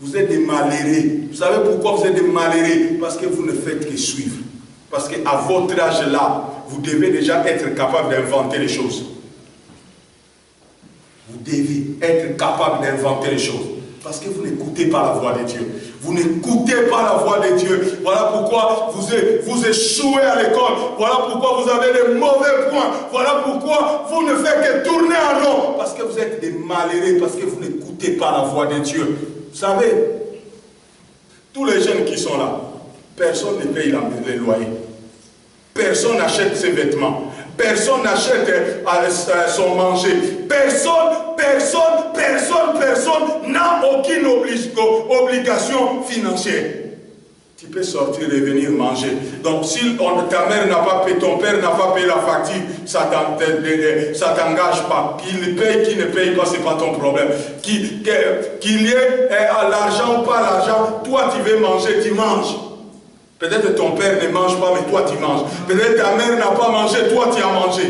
Vous êtes des malheureux. Vous savez pourquoi vous êtes des malheureux? Parce que vous ne faites que suivre. Parce qu'à votre âge là, vous devez déjà être capable d'inventer les choses. Vous devez être capable d'inventer les choses. Parce que vous n'écoutez pas la voix de Dieu. Vous n'écoutez pas la voix de Dieu. Voilà pourquoi vous échouez à l'école. Voilà pourquoi vous avez des mauvais points. Voilà pourquoi vous ne faites que tourner en rond. Parce que vous êtes des malheureux. Parce que vous n'écoutez pas la voix de Dieu. Vous savez, tous les jeunes qui sont là, personne ne paye les loyers. Personne n'achète ses vêtements. Personne n'achète son manger. Personne n'a aucune obligation financière. Tu peux sortir et venir manger. Donc si ta mère n'a pas payé, ton père n'a pas payé la facture, ça ne t'engage pas. Qu'il paye, qu'il ne paye pas, ce n'est pas ton problème. Qu'il y ait l'argent ou pas l'argent, toi tu veux manger, tu manges. Peut-être ton père ne mange pas, mais toi tu manges. Peut-être ta mère n'a pas mangé, toi tu as mangé.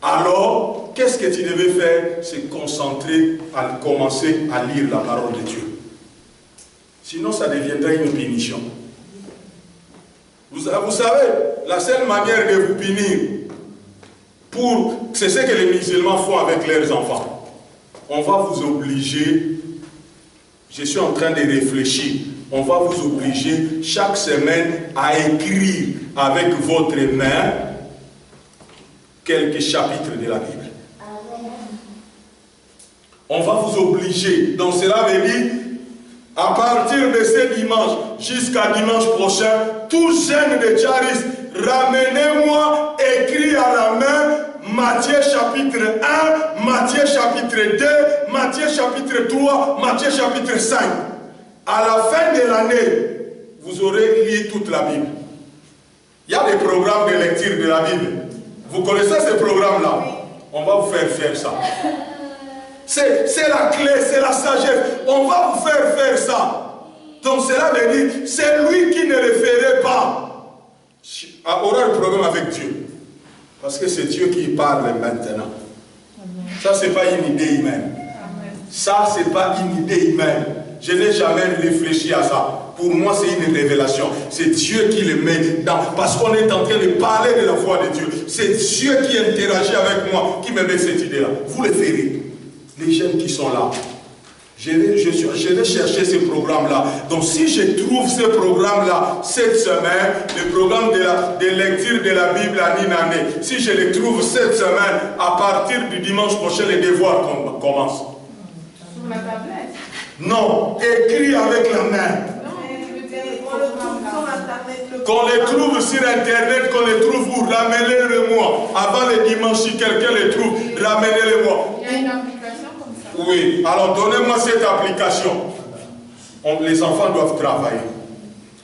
Alors, qu'est-ce que tu devais faire? C'est concentrer à commencer à lire la parole de Dieu. Sinon, ça deviendrait une punition. Vous savez, la seule manière de vous punir, c'est ce que les musulmans font avec leurs enfants. On va vous obliger, je suis en train de réfléchir, on va vous obliger chaque semaine à écrire avec votre main quelques chapitres de la Bible. On va vous obliger. Donc cela veut dire, à partir de ce dimanche jusqu'à dimanche prochain, tous jeunes de Charis, ramenez-moi écrit à la main Matthieu chapitre 1, Matthieu chapitre 2, Matthieu chapitre 3, Matthieu chapitre 5. À la fin de l'année, vous aurez lu toute la Bible. Il y a des programmes de lecture de la Bible. Vous connaissez ces programmes-là? On va vous faire ça. C'est la clé, c'est la sagesse. On va vous faire ça. Donc cela veut dire, c'est lui qui ne le ferait pas, aura un problème avec Dieu. Parce que c'est Dieu qui parle maintenant. Ça, ce n'est pas une idée humaine. Ça, ce n'est pas une idée humaine. Je n'ai jamais réfléchi à ça. Pour moi, c'est une révélation. C'est Dieu qui le met dans... Parce qu'on est en train de parler de la voix de Dieu. C'est Dieu qui interagit avec moi, qui me met cette idée-là. Vous le verrez. Les jeunes qui sont là. Je vais chercher ce programme-là. Donc, si je trouve ce programme-là cette semaine, le programme de lecture de la Bible en une année, si je le trouve cette semaine, à partir du dimanche prochain, les devoirs commencent. Sur la tablette? Non, écrit avec la main. Qu'on les trouve sur Internet, qu'on les trouve où? Ramenez-le-moi. Avant le dimanche, si quelqu'un les trouve, ramenez-le-moi. Il y a une application comme ça? Oui, alors donnez-moi cette application. Les enfants doivent travailler.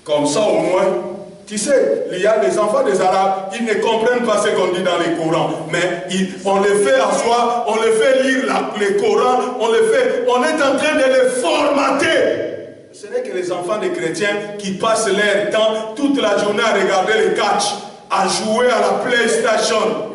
Comme ça au moins, tu sais, il y a des enfants des Arabes, ils ne comprennent pas ce qu'on dit dans les Corans. Mais on les fait asseoir, on les fait lire les Corans, on est en train de les formater. Ce n'est que les enfants des chrétiens qui passent leur temps toute la journée à regarder les catchs, à jouer à la PlayStation.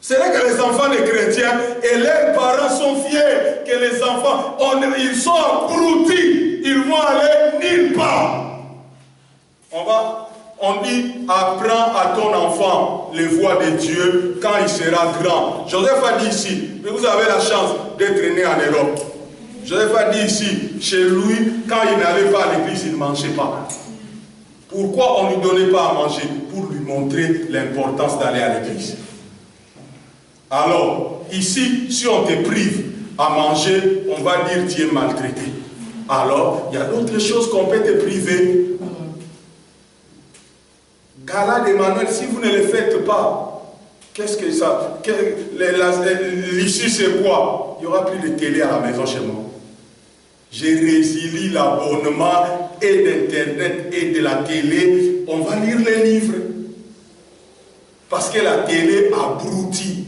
C'est vrai que les enfants des chrétiens et leurs parents sont fiers que les enfants, ils sont abrutis, ils vont aller nulle part. On dit, apprends à ton enfant les voies de Dieu quand il sera grand. Joseph a dit ici, mais vous avez la chance d'être né en Europe. Joseph a dit ici, chez lui, quand il n'allait pas à l'église, il ne mangeait pas. Pourquoi on ne lui donnait pas à manger? Pour lui montrer l'importance d'aller à l'église. Alors, ici, si on te prive à manger, on va dire tu es maltraité. Alors, il y a d'autres choses qu'on peut te priver. Gala d'Emmanuel, si vous ne le faites pas, qu'est-ce que ça? L'issue c'est quoi? Il n'y aura plus de télé à la maison chez moi. J'ai résilié l'abonnement et d'Internet et de la télé. On va lire les livres. Parce que la télé abrutit.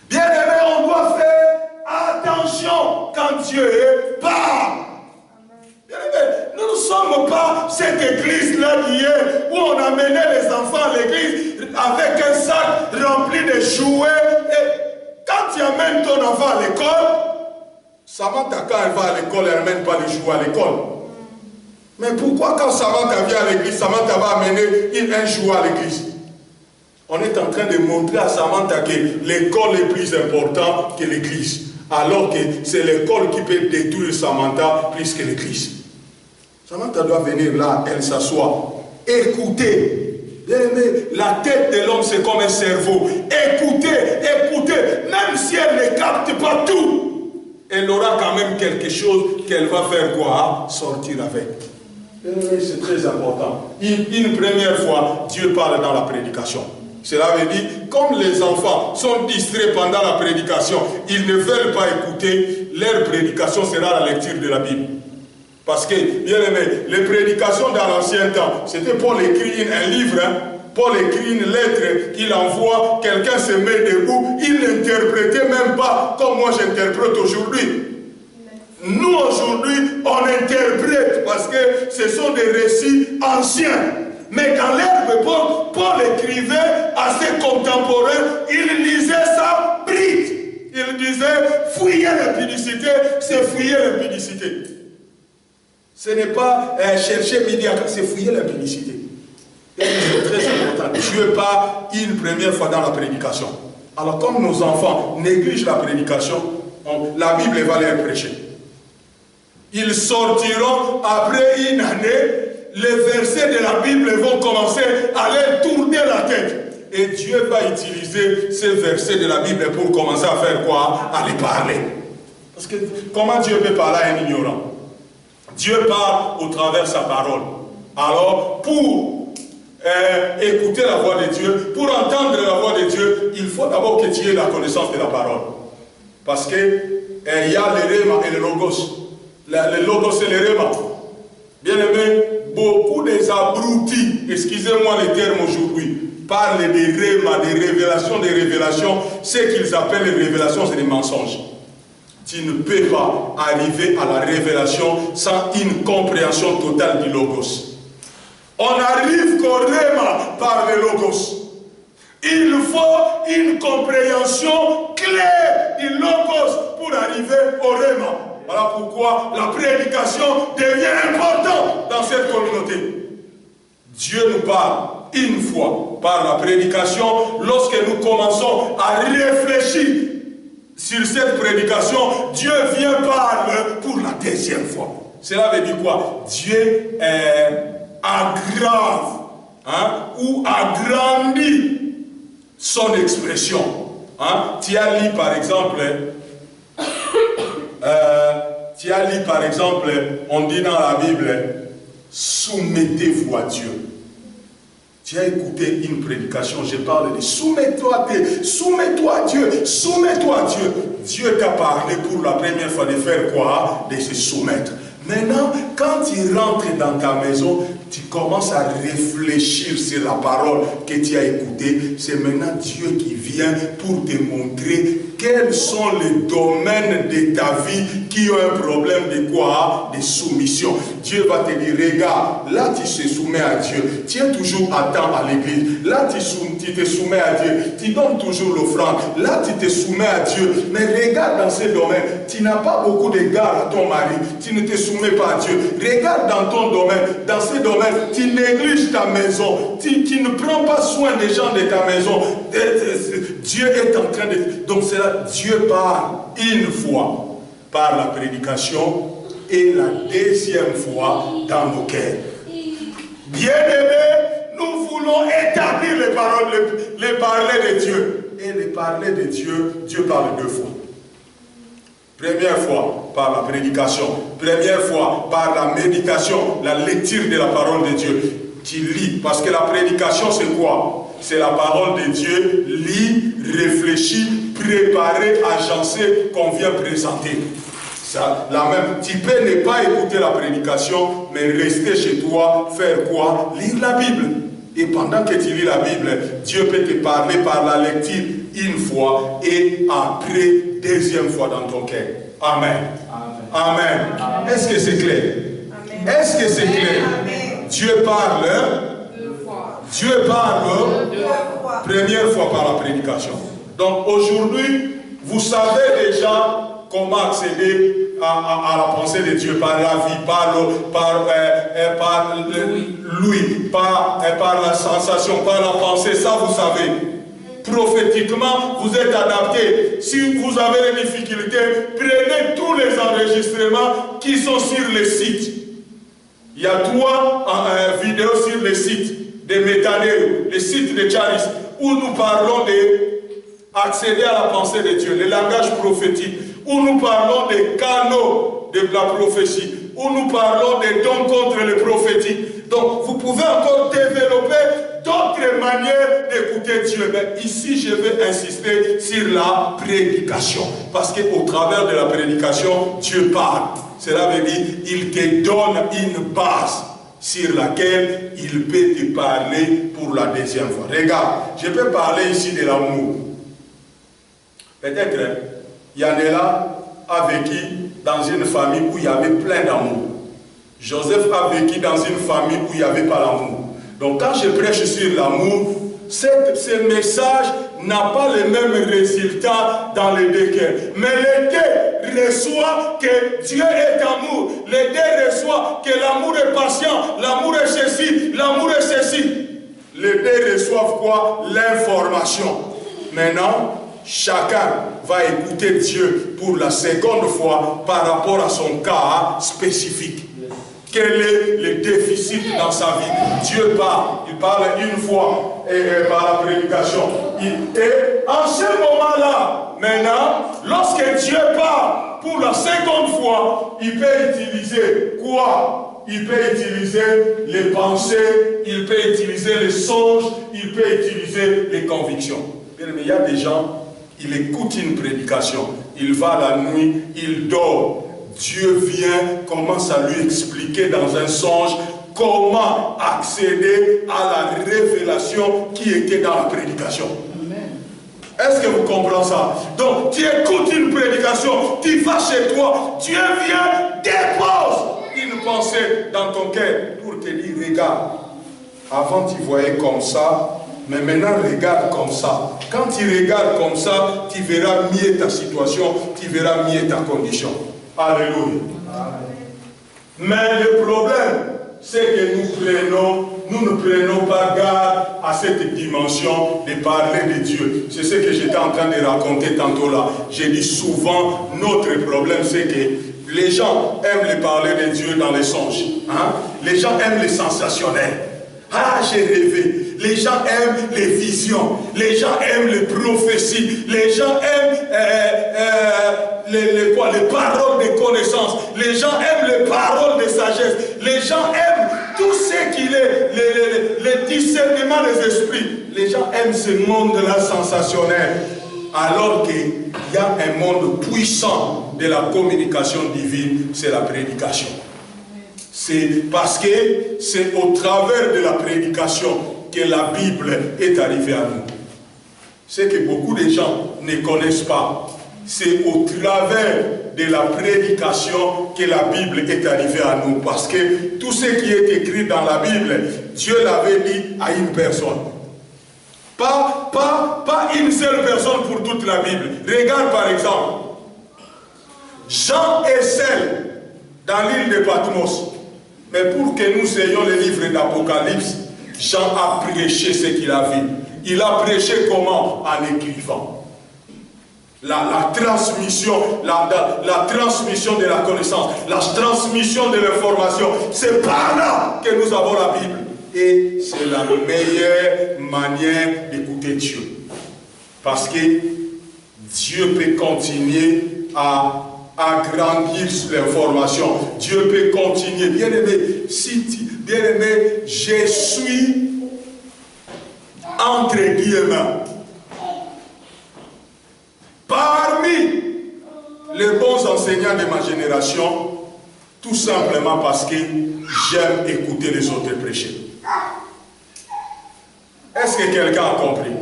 Bien aimé, on doit faire attention quand Dieu parle. Bien aimé, nous ne sommes pas cette église-là d'hier où on amenait les enfants à l'église avec un sac rempli de jouets. Et quand tu amènes ton enfant à l'école, Samantha, quand elle va à l'école, elle n'amène pas les jouets à l'école. Mais pourquoi quand Samantha vient à l'église, Samantha va amener un jouet à l'église? On est en train de montrer à Samantha que l'école est plus importante que l'église. Alors que c'est l'école qui peut détruire Samantha plus que l'église. Samantha doit venir là, elle s'assoit. Écoutez. Bien aimé, la tête de l'homme c'est comme un cerveau. Écoutez, écoutez. Même si elle ne capte pas tout, elle aura quand même quelque chose qu'elle va faire quoi? Sortir avec. C'est très important. Une première fois, Dieu parle dans la prédication. Cela veut dire, comme les enfants sont distraits pendant la prédication, ils ne veulent pas écouter, leur prédication sera la lecture de la Bible. Parce que, bien aimé, les prédications dans l'ancien temps, c'était Paul écrit un livre, hein. Paul écrit une lettre qu'il envoie, quelqu'un se met debout, il n'interprétait même pas comme moi j'interprète aujourd'hui. Nous aujourd'hui, on interprète parce que ce sont des récits anciens. Mais dans l'ère de Paul écrivait à ses contemporains, il lisait ça bride. Il disait, fouiller l'impudicité, c'est fouiller l'impudicité. Ce n'est pas chercher midi à c'est fouiller l'impudicité. C'est très important. Dieu parle une première fois dans la prédication. Alors comme nos enfants négligent la prédication, la Bible va leur prêcher. Ils sortiront après une année, les versets de la Bible vont commencer à leur tourner la tête. Et Dieu va utiliser ces versets de la Bible pour commencer à faire quoi? À les parler. Parce que comment Dieu peut parler à un ignorant? Dieu parle au travers de sa parole. Alors, pour écouter la voix de Dieu, pour entendre la voix de Dieu, il faut d'abord que tu aies la connaissance de la parole. Parce que il y a le réma et le logos. Le logos et le réma. Bien aimé, beaucoup des abrutis, excusez-moi les termes aujourd'hui, parlent des réma, des révélations. Ce qu'ils appellent les révélations, c'est des mensonges. Tu ne peux pas arriver à la révélation sans une compréhension totale du logos. On arrive qu'au réma par le logos. Il faut une compréhension claire du logos pour arriver au réma. Voilà pourquoi la prédication devient importante dans cette communauté. Dieu nous parle une fois par la prédication. Lorsque nous commençons à réfléchir sur cette prédication, Dieu vient parler pour la deuxième fois. Cela veut dire quoi? Dieu aggrave ou agrandit son expression. Tu as lu par exemple, on dit dans la Bible, soumettez-vous à Dieu. Tu as écouté une prédication, je parle de soumets-toi à Dieu, soumets-toi à Dieu, soumets-toi à Dieu. Dieu t'a parlé pour la première fois de faire quoi? De se soumettre. Maintenant, quand tu rentres dans ta maison, tu commences à réfléchir sur la parole que tu as écoutée, c'est maintenant Dieu qui vient pour te montrer quels sont les domaines de ta vie qui ont un problème de quoi? De soumission. Dieu va te dire, regarde, là tu te soumets à Dieu, tu es toujours à temps à l'église, là tu te soumets à Dieu, tu donnes toujours l'offrande, là tu te soumets à Dieu, mais regarde dans ces domaines, tu n'as pas beaucoup d'égard à ton mari, tu ne te soumets pas à Dieu. Regarde dans ton domaine, dans ces domaines, tu négliges ta maison, tu ne prends pas soin des gens de ta maison. Dieu est en train de... Donc c'est là, Dieu parle une fois par la prédication et la deuxième fois dans nos cœurs. Bien-aimés, nous voulons établir les paroles de Dieu. Et les paroles de Dieu, Dieu parle deux fois. Première fois par la prédication, première fois par la méditation, la lecture de la parole de Dieu. Tu lis, parce que la prédication c'est quoi? C'est la parole de Dieu, lis, réfléchis, préparé, agencé, qu'on vient présenter. Ça, la même, tu peux ne pas écouter la prédication, mais rester chez toi, faire quoi? Lire la Bible. Et pendant que tu lis la Bible, Dieu peut te parler par la lecture une fois et après, deuxième fois dans ton cœur. Amen. Amen. Amen. Est-ce que c'est clair? Est-ce que c'est clair? Amen. Dieu parle. Dieu parle. Première fois par la prédication. Donc aujourd'hui, vous savez déjà comment accéder à la pensée de Dieu, par la vie, par l'ouïe, par la sensation, par la pensée, ça vous savez. Prophétiquement, vous êtes adapté. Si vous avez des difficultés, prenez tous les enregistrements qui sont sur le site. Il y a 3 vidéos sur le site de Métaneo, le site de Charis, où nous parlons d'accéder à la pensée de Dieu, le langage prophétique, où nous parlons des canaux de la prophétie, où nous parlons des dons contre le prophétique. Donc, vous pouvez encore développer d'autres manières d'écouter Dieu. Mais ici, je vais insister sur la prédication. Parce qu'au travers de la prédication, Dieu parle. Cela veut dire qu'il te donne une base sur laquelle il peut te parler pour la deuxième fois. Regarde, je peux parler ici de l'amour. Peut-être, Yanela a vécu dans une famille où il y avait plein d'amour. Joseph a vécu dans une famille où il n'y avait pas l'amour. Donc quand je prêche sur l'amour, ce message n'a pas le même résultat dans les deux cœurs. Mais les deux reçoivent que Dieu est amour. Les deux reçoivent que l'amour est patient, l'amour est ceci, l'amour est ceci. Les deux reçoivent quoi? L'information. Maintenant, chacun va écouter Dieu pour la seconde fois par rapport à son cas spécifique. Quel est le déficit dans sa vie? Dieu parle, il parle une fois par la prédication. Et en ce moment-là, maintenant, lorsque Dieu parle pour la seconde fois, il peut utiliser quoi? Il peut utiliser les pensées, il peut utiliser les songes, il peut utiliser les convictions. Mais il y a des gens, ils écoutent une prédication, il va la nuit, il dort. Dieu vient, commence à lui expliquer dans un songe comment accéder à la révélation qui était dans la prédication. Est-ce que vous comprenez ça? Donc, tu écoutes une prédication, tu vas chez toi, Dieu vient, dépose une pensée dans ton cœur pour te dire, regarde, avant tu voyais comme ça, mais maintenant regarde comme ça. Quand tu regardes comme ça, tu verras mieux ta situation, tu verras mieux ta condition. Alléluia. Mais le problème, c'est que nous ne prenons pas garde à cette dimension de parler de Dieu. C'est ce que j'étais en train de raconter tantôt là. J'ai dit souvent, notre problème, c'est que les gens aiment les parler de Dieu dans les songes. Hein? Les gens aiment les sensationnels. Ah, j'ai rêvé. Les gens aiment les visions. Les gens aiment les prophéties. Les gens aiment les paroles de connaissance. Les gens aiment les paroles de sagesse. Les gens aiment tout ce qu'il est, le discernement des esprits. Les gens aiment ce monde-là sensationnel. Alors qu'il y a un monde puissant de la communication divine, c'est la prédication. C'est parce que c'est au travers de la prédication que la Bible est arrivée à nous. C'est que beaucoup de gens ne connaissent pas. C'est au travers de la prédication que la Bible est arrivée à nous. Parce que tout ce qui est écrit dans la Bible, Dieu l'avait dit à une personne. Pas une seule personne pour toute la Bible. Regarde par exemple, Jean est seul dans l'île de Patmos. Mais pour que nous ayons le livre d'Apocalypse, Jean a prêché ce qu'il a vu. Il a prêché comment? En écrivant. La transmission, la transmission de la connaissance, la transmission de l'information, c'est par là que nous avons la Bible. Et c'est la meilleure manière d'écouter Dieu. Parce que Dieu peut continuer à agrandir l'information. Dieu peut continuer. Bien-aimé, bien-aimé, je suis entre guillemets parmi les bons enseignants de ma génération, tout simplement parce que j'aime écouter les autres prêcher. Est-ce que quelqu'un a compris?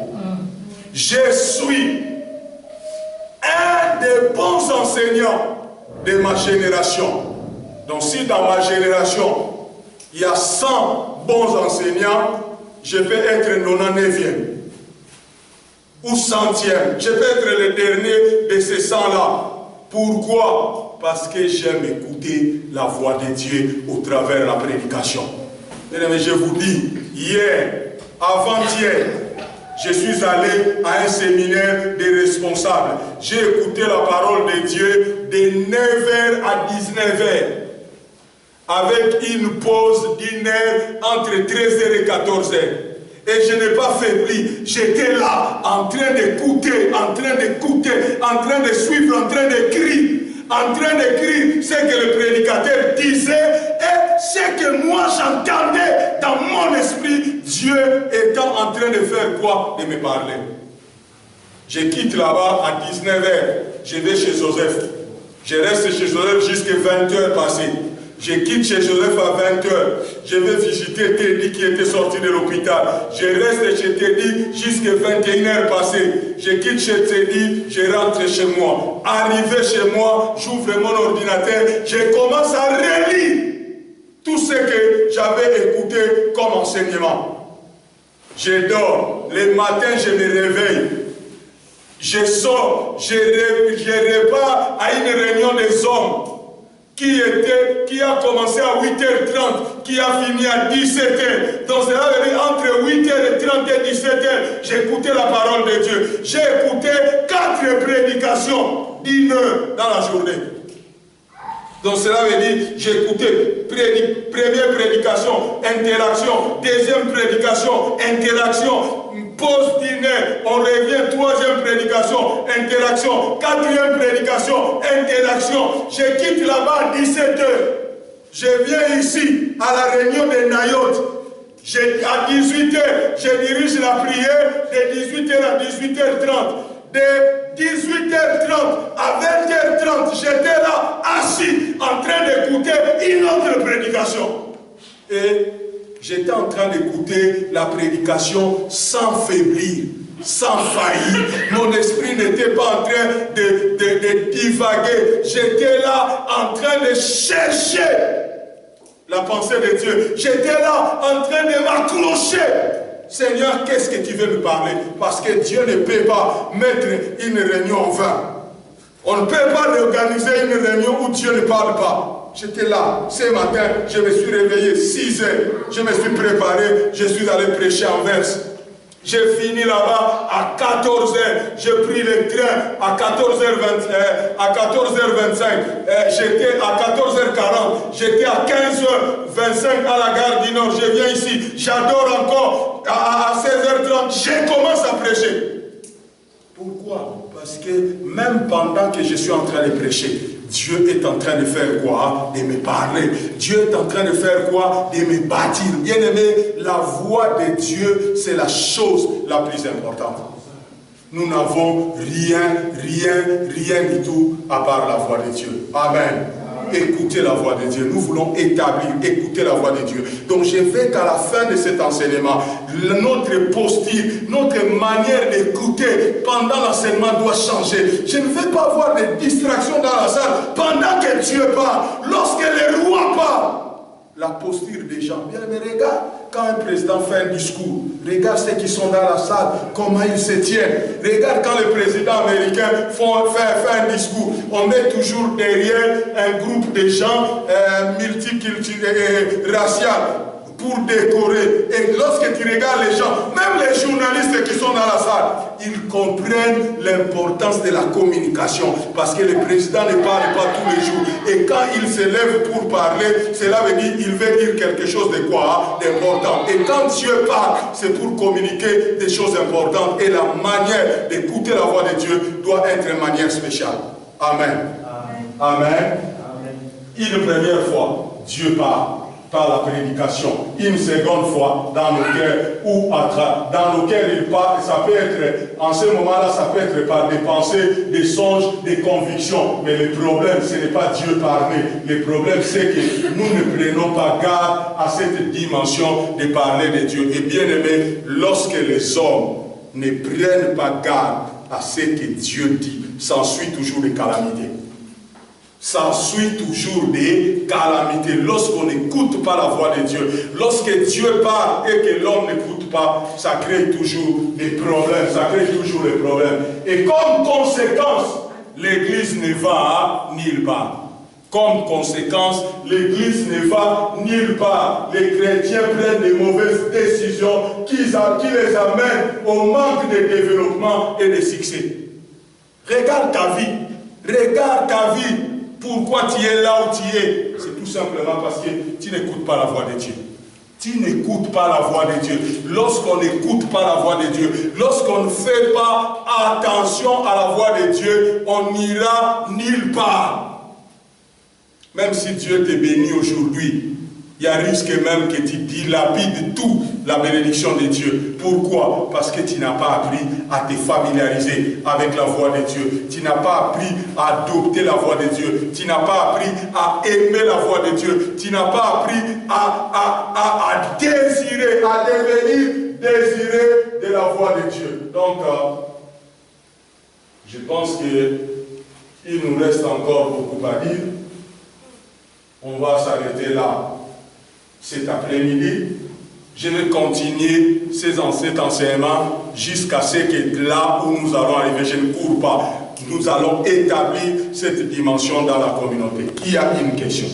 Je suis un des bons enseignants de ma génération. Donc si dans ma génération, il y a 100 bons enseignants, je peux être 99e ou 100e. Je peux être le dernier de ces 100-là. Pourquoi? Parce que j'aime écouter la voix de Dieu au travers de la prédication. Mais je vous dis, hier, avant-hier, je suis allé à un séminaire des responsables. J'ai écouté la parole de Dieu de 9h à 19h. Avec une pause d'une heure entre 13h et 14h. Et je n'ai pas faibli. J'étais là, en train d'écouter, en train de suivre, en train d'écrire. En train d'écrire ce que le prédicateur disait et ce que moi j'entendais dans mon esprit, Dieu étant en train de faire quoi? De me parler. Je quitte là-bas à 19h, je vais chez Joseph. Je reste chez Joseph jusqu'à 20h passées. Je quitte chez Joseph à 20h. Je vais visiter Teddy qui était sorti de l'hôpital. Je reste chez Teddy jusqu'à 21h passées. Je quitte chez Teddy, je rentre chez moi. Arrivé chez moi, j'ouvre mon ordinateur, je commence à relire tout ce que j'avais écouté comme enseignement. Je dors. Le matin, je me réveille. Je sors. Je repars à une réunion des hommes. Qui a commencé à 8h30, qui a fini à 17h. Donc cela veut dire entre 8h30 et 17h, j'ai écouté la parole de Dieu. J'ai écouté 4 prédications d'1 heure dans la journée. Donc cela veut dire, j'ai écouté première prédication, interaction, deuxième prédication, interaction, pause dîner, on revient, troisième prédication, interaction, quatrième prédication, interaction. Je quitte là-bas à 17h. Je viens ici à la réunion de Nayot. À 18h, je dirige la prière de 18h à 18h30. De 18h30 à 20h30, j'étais là, assis, en train d'écouter une autre prédication. Et j'étais en train d'écouter la prédication sans faiblir, sans faillir. Mon esprit n'était pas en train de divaguer. J'étais là en train de chercher la pensée de Dieu. J'étais là en train de m'accrocher. Seigneur, qu'est-ce que tu veux me parler? Parce que Dieu ne peut pas mettre une réunion en vain. On ne peut pas organiser une réunion où Dieu ne parle pas. J'étais là, ce matin, je me suis réveillé 6h, je me suis préparé, je suis allé prêcher en Verse. J'ai fini là-bas à 14h, j'ai pris le train à 14h25, j'étais à 14h40, j'étais à 15h25 à la gare du Nord, je viens ici, j'adore encore, à 16h30, je commence à prêcher. Pourquoi? Parce que même pendant que je suis en train de prêcher, Dieu est en train de faire quoi? De me parler. Dieu est en train de faire quoi? De me bâtir. Bien aimé, la voix de Dieu, c'est la chose la plus importante. Nous n'avons rien du tout à part la voix de Dieu. Amen. écouter la voix de Dieu. Nous voulons établir, écouter la voix de Dieu. Donc je veux qu'à la fin de cet enseignement, notre posture, notre manière d'écouter pendant l'enseignement doit changer. Je ne veux pas avoir des distractions dans la salle pendant que Dieu parle. Lorsque le roi parle, la posture des gens. Bien, mais regarde, quand un président fait un discours, regarde ceux qui sont dans la salle, comment ils se tiennent. Regarde quand le président américain fait un discours, on met toujours derrière un groupe de gens multiculturels, raciaux, pour décorer. Et lorsque tu regardes les gens, même les journalistes qui sont dans la salle, ils comprennent l'importance de la communication. Parce que le président ne parle pas tous les jours. Et quand il se lève pour parler, cela veut dire qu'il veut dire quelque chose de quoi? D'important. Et quand Dieu parle, c'est pour communiquer des choses importantes. Et la manière d'écouter la voix de Dieu doit être une manière spéciale. Amen. Amen. Amen. Une première fois, Dieu parle par la prédication. Une seconde fois, dans nos cœurs, ou dans nos cœurs, il parle. Ça peut être, en ce moment-là, ça peut être par des pensées, des songes, des convictions. Mais le problème, ce n'est pas Dieu parler. Le problème, c'est que nous ne prenons pas garde à cette dimension de parler de Dieu. Et bien aimé, lorsque les hommes ne prennent pas garde à ce que Dieu dit, s'ensuit toujours des calamités. S'ensuit toujours des calamités. Lorsqu'on n'écoute pas la voix de Dieu, lorsque Dieu parle et que l'homme n'écoute pas, ça crée toujours des problèmes, ça crée toujours des problèmes. Et comme conséquence, l'Église ne va nulle part. Comme conséquence, l'Église ne va nulle part. Les chrétiens prennent des mauvaises décisions qui les amènent au manque de développement et de succès. Regarde ta vie. Regarde ta vie. Pourquoi tu es là où tu es? C'est tout simplement parce que tu n'écoutes pas la voix de Dieu. Tu n'écoutes pas la voix de Dieu. Lorsqu'on n'écoute pas la voix de Dieu, lorsqu'on ne fait pas attention à la voix de Dieu, on n'ira nulle part. Même si Dieu te bénit aujourd'hui, il y a risque même que tu dilapides tout la bénédiction de Dieu. Pourquoi? Parce que tu n'as pas appris à te familiariser avec la voix de Dieu. Tu n'as pas appris à adopter la voix de Dieu. Tu n'as pas appris à aimer la voix de Dieu. Tu n'as pas appris à désirer, à devenir désiré de la voix de Dieu. Donc, je pense qu'il nous reste encore beaucoup à dire. On va s'arrêter là cet après-midi. Je vais continuer cet enseignement jusqu'à ce que là où nous allons arriver, je ne cours pas. Nous allons établir cette dimension dans la communauté. Qui a une question?